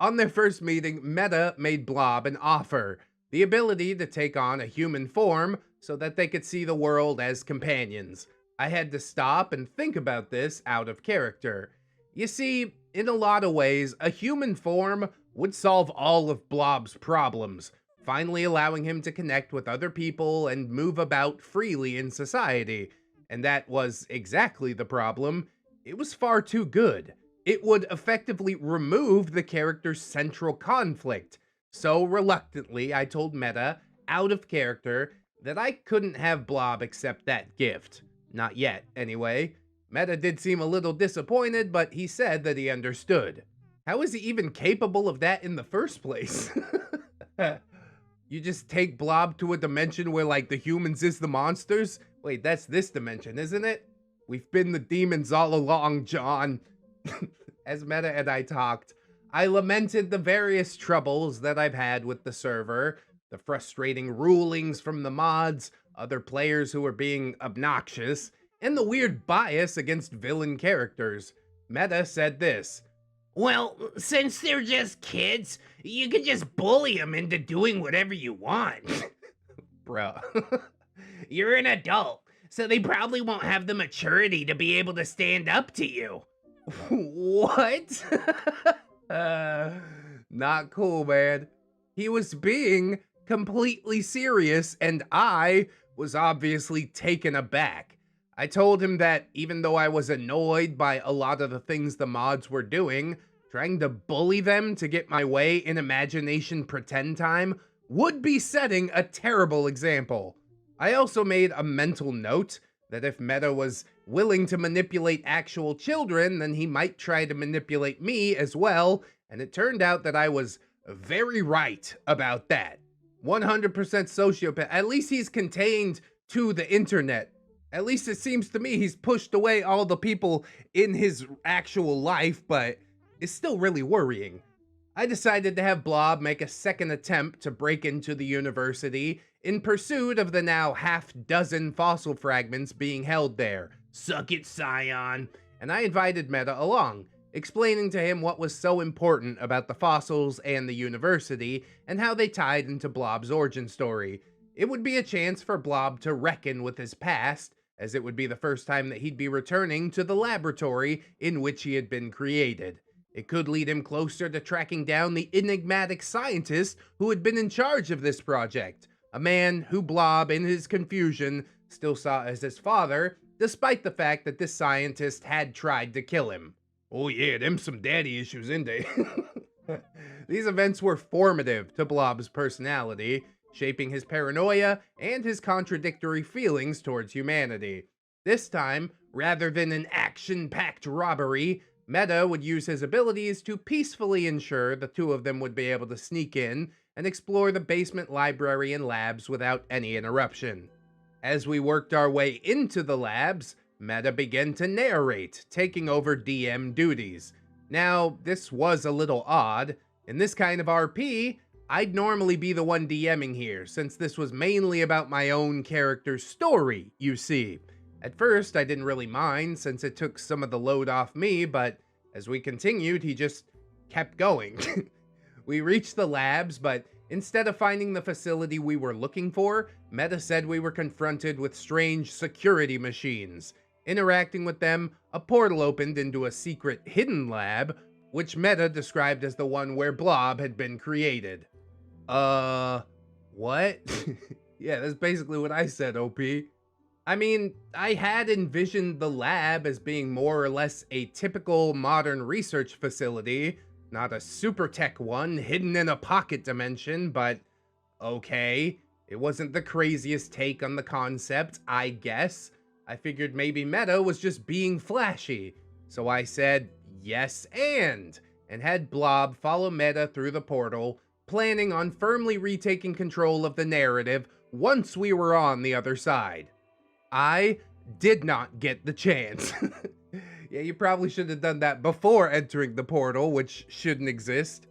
On their first meeting, Meta made Blob an offer, the ability to take on a human form so that they could see the world as companions. I had to stop and think about this out of character. You see, in a lot of ways, a human form would solve all of Blob's problems, finally allowing him to connect with other people and move about freely in society. And that was exactly the problem. It was far too good. It would effectively remove the character's central conflict. So reluctantly, I told Meta, out of character, that I couldn't have Blob accept that gift. Not yet, anyway. Meta did seem a little disappointed, but he said that he understood. How is he even capable of that in the first place? You just take Blob to a dimension where, like, the humans is the monsters? Wait, that's this dimension, isn't it? We've been the demons all along, John. As Meta and I talked, I lamented the various troubles that I've had with the server, the frustrating rulings from the mods, other players who were being obnoxious, and the weird bias against villain characters. Meta said this: Well, since they're just kids, you could just bully them into doing whatever you want. Bruh. You're an adult, so they probably won't have the maturity to be able to stand up to you. What? Not cool, man. He was being completely serious, and I was obviously taken aback. I told him that even though I was annoyed by a lot of the things the mods were doing, trying to bully them to get my way in imagination pretend time would be setting a terrible example. I also made a mental note that if Meta was willing to manipulate actual children, then he might try to manipulate me as well, and it turned out that I was very right about that. 100% sociopath. At least he's contained to the internet. At least it seems to me he's pushed away all the people in his actual life, but it's still really worrying. I decided to have Blob make a second attempt to break into the university in pursuit of the now half-dozen fossil fragments being held there. Suck it, Scion. And I invited Meta along, explaining to him what was so important about the fossils and the university and how they tied into Blob's origin story. It would be a chance for Blob to reckon with his past, as it would be the first time that he'd be returning to the laboratory in which he had been created. It could lead him closer to tracking down the enigmatic scientist who had been in charge of this project, a man who Blob, in his confusion, still saw as his father, despite the fact that this scientist had tried to kill him. Oh yeah, them some daddy issues, ain't they? These events were formative to Blob's personality, shaping his paranoia and his contradictory feelings towards humanity. This time, rather than an action-packed robbery, Meta would use his abilities to peacefully ensure the two of them would be able to sneak in and explore the basement library and labs without any interruption. As we worked our way into the labs, Meta began to narrate, taking over DM duties. Now, this was a little odd. In this kind of RP, I'd normally be the one DMing here, since this was mainly about my own character's story, you see. At first, I didn't really mind, since it took some of the load off me, but as we continued, he just kept going. We reached the labs, but instead of finding the facility we were looking for, Meta said we were confronted with strange security machines. Interacting with them, a portal opened into a secret hidden lab, which Meta described as the one where Blob had been created. What? Yeah, that's basically what I said, OP. I mean, I had envisioned the lab as being more or less a typical modern research facility, not a super tech one hidden in a pocket dimension, but okay. It wasn't the craziest take on the concept, I guess. I figured maybe Meta was just being flashy. So I said, yes, and had Blob follow Meta through the portal, planning on firmly retaking control of the narrative once we were on the other side. I did not get the chance. Yeah, you probably should have done that before entering the portal, which shouldn't exist.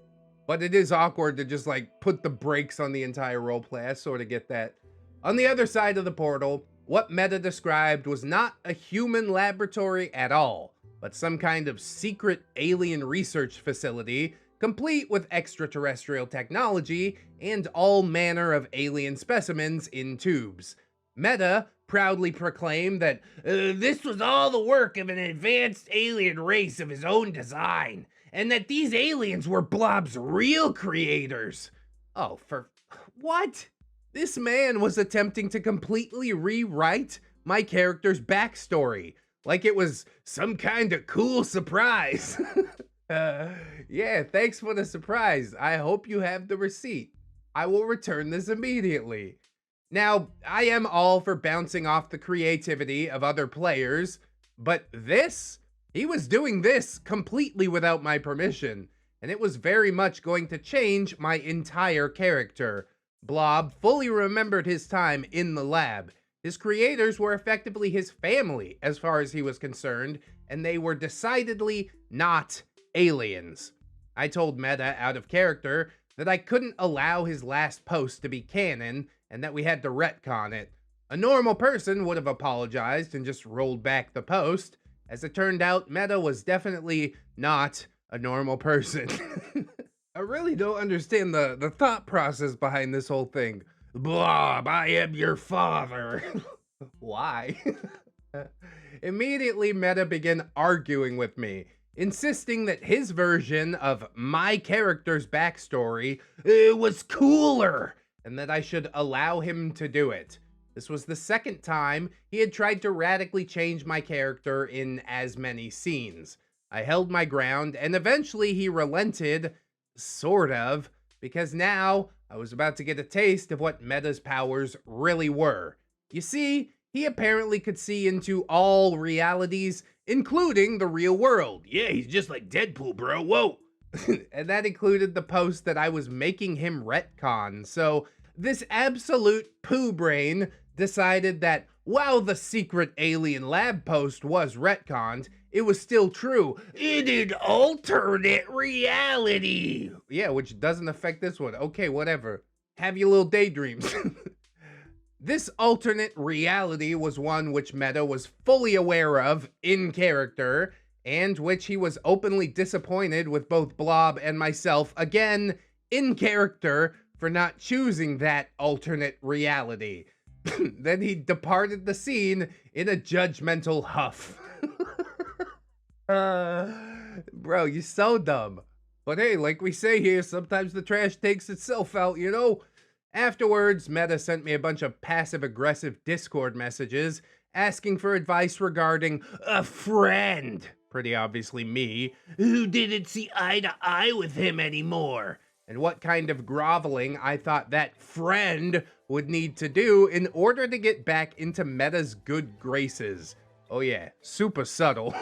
But it is awkward to just like put the brakes on the entire roleplay. I sort of get that. On the other side of the portal, what Meta described was not a human laboratory at all, but some kind of secret alien research facility, complete with extraterrestrial technology and all manner of alien specimens in tubes. Meta proudly proclaimed that this was all the work of an advanced alien race of his own design, and that these aliens were Blob's real creators. Oh, for what? This man was attempting to completely rewrite my character's backstory, like it was some kind of cool surprise. Yeah, thanks for the surprise. I hope you have the receipt. I will return this immediately. Now, I am all for bouncing off the creativity of other players, but this? He was doing this completely without my permission, and it was very much going to change my entire character. Blob fully remembered his time in the lab. His creators were effectively his family as far as he was concerned, and they were decidedly not aliens. I told Meta out of character that I couldn't allow his last post to be canon, and that we had to retcon it. A normal person would have apologized and just rolled back the post. As it turned out, Meta was definitely not a normal person. I really don't understand the thought process behind this whole thing. Blob, I am your father. Why? Immediately, Meta began arguing with me, insisting that his version of my character's backstory was cooler, and that I should allow him to do it. This was the second time he had tried to radically change my character in as many scenes. I held my ground, and eventually he relented, sort of, because now I was about to get a taste of what Meta's powers really were. You see, he apparently could see into all realities, including the real world. Yeah, he's just like Deadpool, bro. Whoa. And that included the post that I was making him retcon. So this absolute poo brain decided that while the secret alien lab post was retconned, it was still true in an alternate reality. Yeah, which doesn't affect this one. Okay, whatever. Have your little daydreams. This alternate reality was one which Meta was fully aware of in character, and which he was openly disappointed with both Blob and myself, again, in character, for not choosing that alternate reality. Then he departed the scene in a judgmental huff. Bro, you're so dumb. But hey, like we say here, sometimes the trash takes itself out, you know? Afterwards, Meta sent me a bunch of passive-aggressive Discord messages asking for advice regarding a friend, pretty obviously me, who didn't see eye to eye with him anymore, and what kind of groveling I thought that friend would need to do in order to get back into Meta's good graces. Oh yeah, super subtle.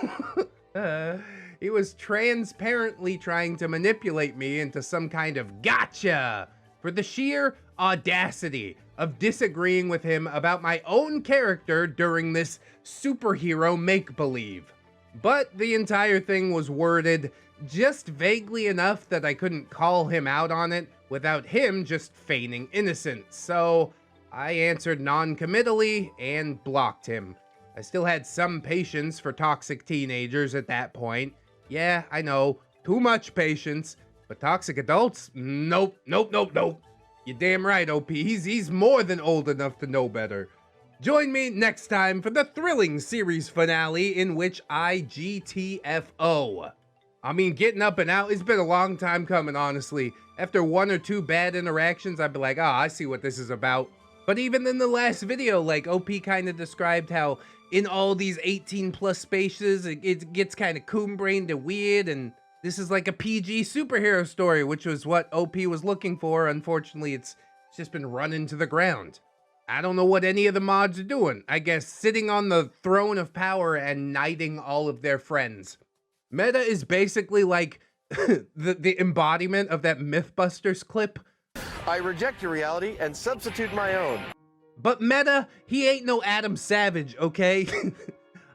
He was transparently trying to manipulate me into some kind of gotcha for the sheer audacity of disagreeing with him about my own character during this superhero make-believe. But the entire thing was worded just vaguely enough that I couldn't call him out on it without him just feigning innocence, so I answered non-committally and blocked him. I still had some patience for toxic teenagers at that point. Yeah, I know, too much patience, but toxic adults? Nope, nope, nope, nope. You're damn right, OP. He's more than old enough to know better. Join me next time for the thrilling series finale in which I GTFO. I mean, getting up and out, it's been a long time coming, honestly. After one or two bad interactions, I'd be like, I see what this is about. But even in the last video, like, OP kind of described how in all these 18+ spaces, it gets kind of coon-brained and weird, and this is like a PG superhero story, which was what OP was looking for. Unfortunately, it's just been run into the ground. I don't know what any of the mods are doing. I guess sitting on the throne of power and knighting all of their friends. Meta is basically like the embodiment of that Mythbusters clip. I reject your reality and substitute my own. But Meta, he ain't no Adam Savage, okay?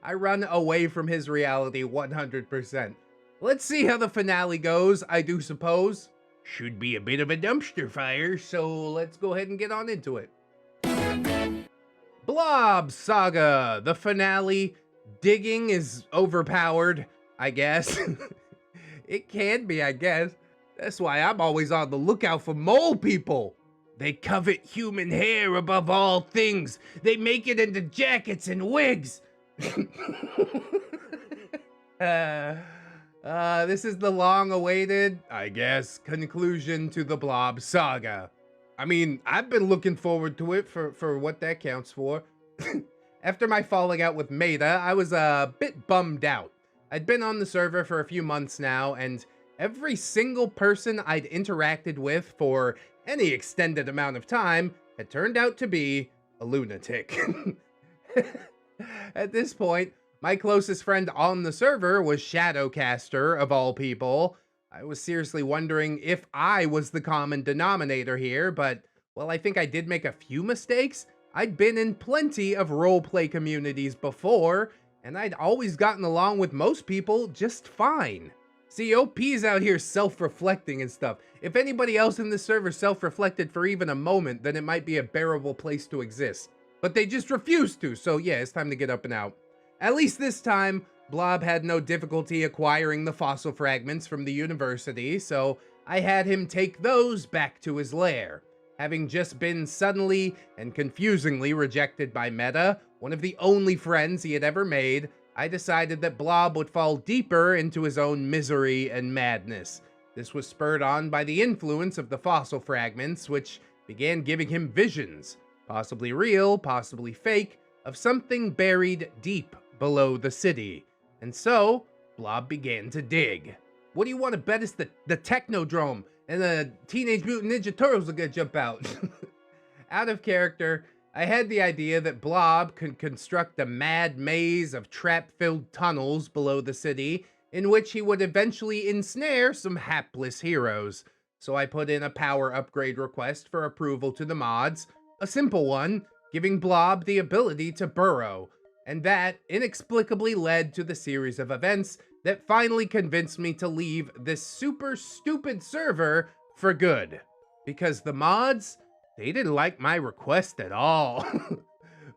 I run away from his reality 100%. Let's see how the finale goes, I do suppose. Should be a bit of a dumpster fire, so let's go ahead and get on into it. BLOB Saga, the finale. Digging is overpowered, I guess. It can be, I guess. That's why I'm always on the lookout for mole people. They covet human hair above all things. They make it into jackets and wigs. This is the long-awaited, I guess, conclusion to the BLOB Saga. I mean, I've been looking forward to it for what that counts for. After my falling out with Meta, I was a bit bummed out. I'd been on the server for a few months now, and every single person I'd interacted with for any extended amount of time had turned out to be a lunatic. At this point, my closest friend on the server was Shadowcaster, of all people. I was seriously wondering if I was the common denominator here, but, well, I think I did make a few mistakes. I'd been in plenty of roleplay communities before, and I'd always gotten along with most people just fine. See, OP's out here self-reflecting and stuff. If anybody else in this server self-reflected for even a moment, then it might be a bearable place to exist. But they just refuse to, so yeah, it's time to get up and out. At least this time, BLOB had no difficulty acquiring the fossil fragments from the university, so I had him take those back to his lair. Having just been suddenly and confusingly rejected by Meta, one of the only friends he had ever made, I decided that BLOB would fall deeper into his own misery and madness. This was spurred on by the influence of the fossil fragments, which began giving him visions, possibly real, possibly fake, of something buried deep below the city. And so, BLOB began to dig. What do you want to bet is the Technodrome and the Teenage Mutant Ninja Turtles are gonna jump out? Out of character, I had the idea that BLOB could construct a mad maze of trap-filled tunnels below the city in which he would eventually ensnare some hapless heroes. So I put in a power upgrade request for approval to the mods, a simple one, giving BLOB the ability to burrow. And that inexplicably led to the series of events that finally convinced me to leave this super stupid server for good. Because the mods, they didn't like my request at all.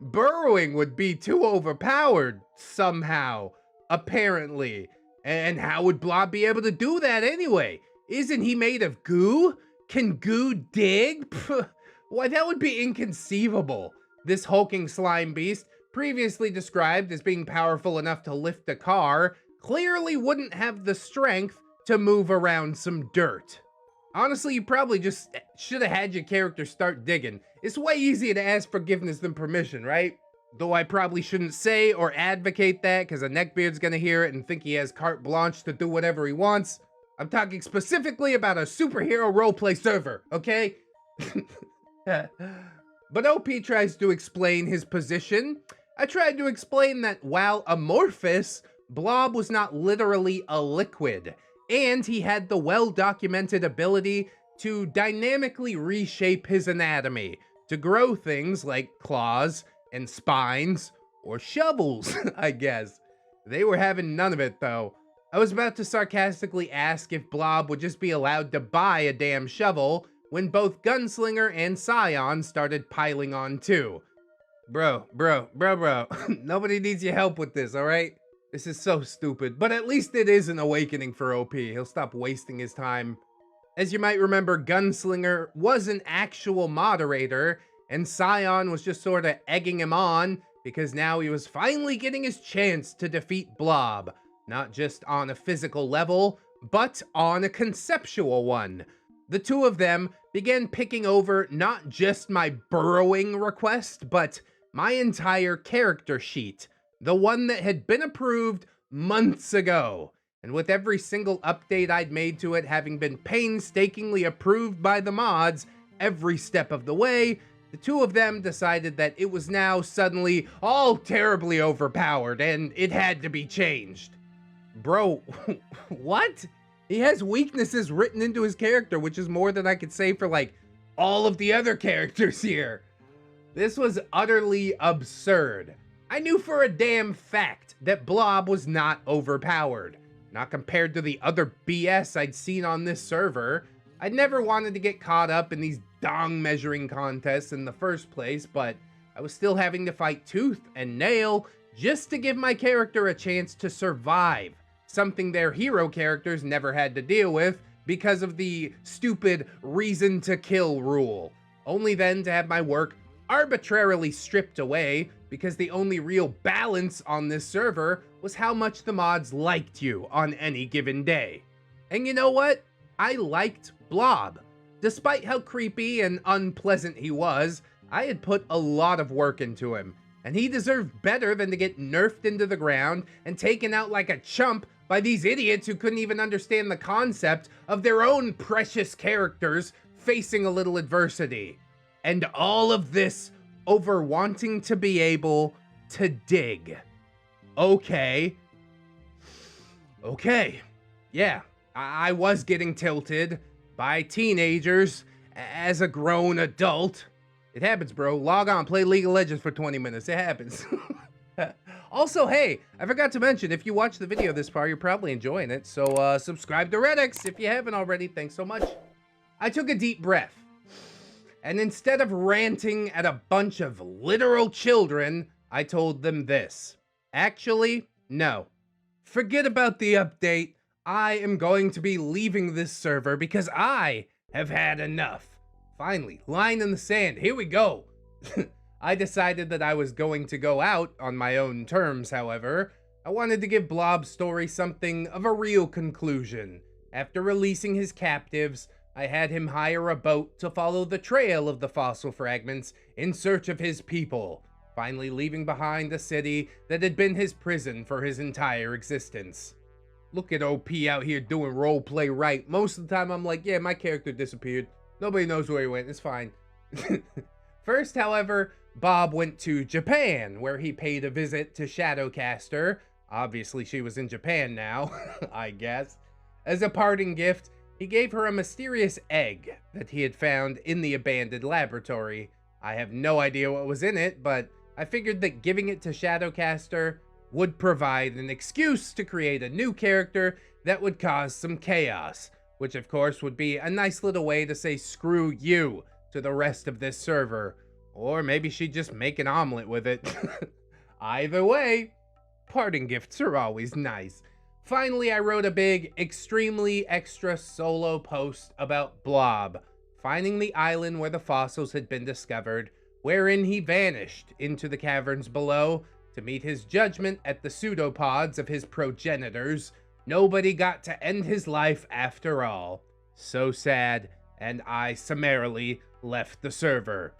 Burrowing would be too overpowered, somehow, apparently. And how would BLOB be able to do that anyway? Isn't he made of goo? Can goo dig? Why, that would be inconceivable. This hulking slime beast, previously described as being powerful enough to lift a car, clearly wouldn't have the strength to move around some dirt. Honestly, you probably just should have had your character start digging. It's way easier to ask forgiveness than permission, right? Though I probably shouldn't say or advocate that, because a neckbeard's gonna hear it and think he has carte blanche to do whatever he wants. I'm talking specifically about a superhero roleplay server, okay? But OP tries to explain his position. I tried to explain that while amorphous, BLOB was not literally a liquid, and he had the well-documented ability to dynamically reshape his anatomy, to grow things like claws and spines, or shovels, I guess. They were having none of it, though. I was about to sarcastically ask if BLOB would just be allowed to buy a damn shovel when both Gunslinger and Scion started piling on too. Bro. Nobody needs your help with this, alright? This is so stupid, but at least it is an awakening for OP. He'll stop wasting his time. As you might remember, Gunslinger was an actual moderator, and Scion was just sort of egging him on because now he was finally getting his chance to defeat BLOB, not just on a physical level, but on a conceptual one. The two of them began picking over not just my burrowing request, but my entire character sheet, the one that had been approved months ago. And with every single update I'd made to it having been painstakingly approved by the mods every step of the way, the two of them decided that it was now suddenly all terribly overpowered and it had to be changed. Bro, what? He has weaknesses written into his character, which is more than I could say for like all of the other characters here. This was utterly absurd. I knew for a damn fact that Blob was not overpowered. Not compared to the other BS I'd seen on this server. I'd never wanted to get caught up in these dong measuring contests in the first place, but I was still having to fight tooth and nail just to give my character a chance to survive. Something their hero characters never had to deal with because of the stupid reason to kill rule. Only then to have my work arbitrarily stripped away because the only real balance on this server was how much the mods liked you on any given day. And you know what? I liked Blob. Despite how creepy and unpleasant he was, I had put a lot of work into him, and he deserved better than to get nerfed into the ground and taken out like a chump by these idiots who couldn't even understand the concept of their own precious characters facing a little adversity. And all of this over wanting to be able to dig. Okay. Yeah, I was getting tilted by teenagers as a grown adult. It happens, bro. Log on, play League of Legends for 20 minutes. It happens. Also, hey, I forgot to mention, if you watch the video this far, you're probably enjoying it. So subscribe to ReddX if you haven't already. Thanks so much. I took a deep breath. And instead of ranting at a bunch of literal children, I told them this. Actually, no. Forget about the update. I am going to be leaving this server because I have had enough. Finally, line in the sand. Here we go. I decided that I was going to go out on my own terms, however. I wanted to give Blob's story something of a real conclusion. After releasing his captives, I had him hire a boat to follow the trail of the fossil fragments in search of his people, finally leaving behind a city that had been his prison for his entire existence. Look at OP out here doing roleplay right. Most of the time I'm like, yeah, my character disappeared. Nobody knows where he went, it's fine. First, however, Bob went to Japan, where he paid a visit to Shadowcaster. Obviously she was in Japan now, I guess. As a parting gift, he gave her a mysterious egg that he had found in the abandoned laboratory. I have no idea what was in it, but I figured that giving it to Shadowcaster would provide an excuse to create a new character that would cause some chaos, which of course would be a nice little way to say screw you to the rest of this server. Or maybe she'd just make an omelet with it. Either way, parting gifts are always nice. Finally, I wrote a big, extremely extra solo post about Blob, finding the island where the fossils had been discovered, wherein he vanished into the caverns below to meet his judgment at the pseudopods of his progenitors. Nobody got to end his life after all. So sad, and I summarily left the server.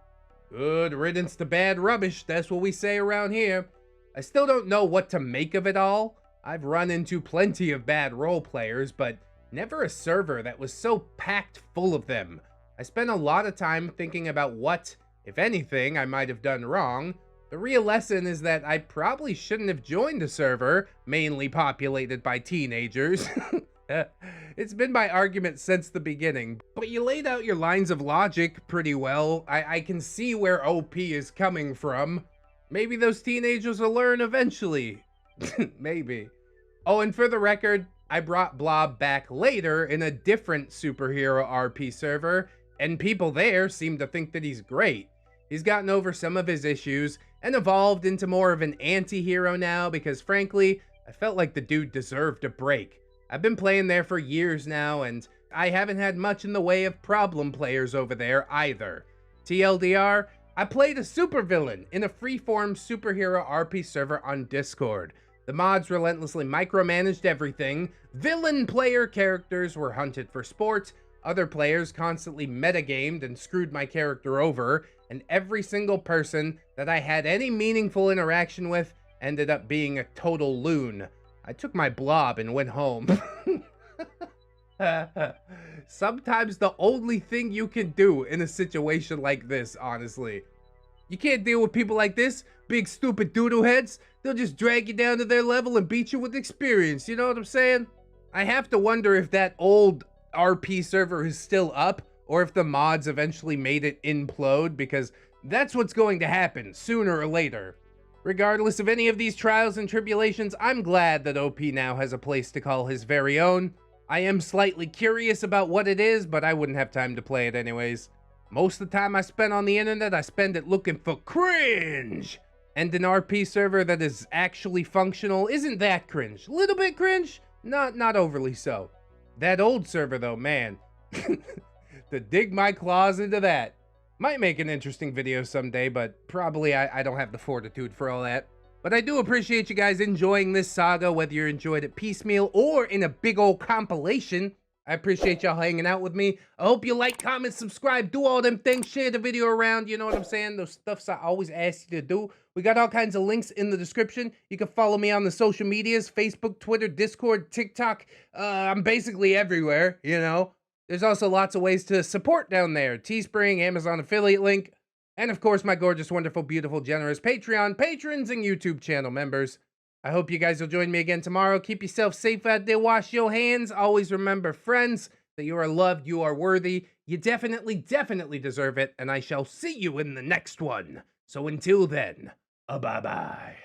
Good riddance to bad rubbish, that's what we say around here. I still don't know what to make of it all. I've run into plenty of bad role players, but never a server that was so packed full of them. I spent a lot of time thinking about what, if anything, I might have done wrong. The real lesson is that I probably shouldn't have joined a server mainly populated by teenagers. It's been my argument since the beginning, but you laid out your lines of logic pretty well. I can see where OP is coming from. Maybe those teenagers will learn eventually. Maybe. Oh, and for the record, I brought Blob back later in a different superhero RP server, and people there seem to think that he's great. He's gotten over some of his issues and evolved into more of an anti-hero now because frankly, I felt like the dude deserved a break. I've been playing there for years now, and I haven't had much in the way of problem players over there either. TLDR, I played a supervillain in a freeform superhero RP server on Discord. The mods relentlessly micromanaged everything, villain player characters were hunted for sport, Other players constantly metagamed and screwed my character over, and every single person that I had any meaningful interaction with ended up being a total loon. I took my blob and went home. Sometimes the only thing you can do in a situation like this, honestly. You can't deal with people like this, big stupid doodle heads. They'll just drag you down to their level and beat you with experience, you know what I'm saying? I have to wonder if that old RP server is still up, or if the mods eventually made it implode, because that's what's going to happen sooner or later. Regardless of any of these trials and tribulations, I'm glad that OP now has a place to call his very own. I am slightly curious about what it is, but I wouldn't have time to play it anyways. Most of the time I spend on the internet, I spend it looking for cringe. And an RP server that is actually functional isn't that cringe. A little bit cringe, not overly so. That old server though, man. To dig my claws into that. Might make an interesting video someday, but probably I don't have the fortitude for all that. But I do appreciate you guys enjoying this saga, whether you enjoyed it piecemeal or in a big old compilation. I appreciate y'all hanging out with me. I hope you like, comment, subscribe, do all them things, share the video around, you know what I'm saying? Those stuffs I always ask you to do. We got all kinds of links in the description. You can follow me on the social medias, Facebook, Twitter, Discord, TikTok. I'm basically everywhere, you know? There's also lots of ways to support down there. Teespring, Amazon affiliate link, and of course my gorgeous, wonderful, beautiful, generous Patreon patrons and YouTube channel members. I hope you guys will join me again tomorrow. Keep yourself safe out there. Wash your hands. Always remember, friends, that you are loved, you are worthy. You definitely deserve it, and I shall see you in the next one. So until then, bye-bye.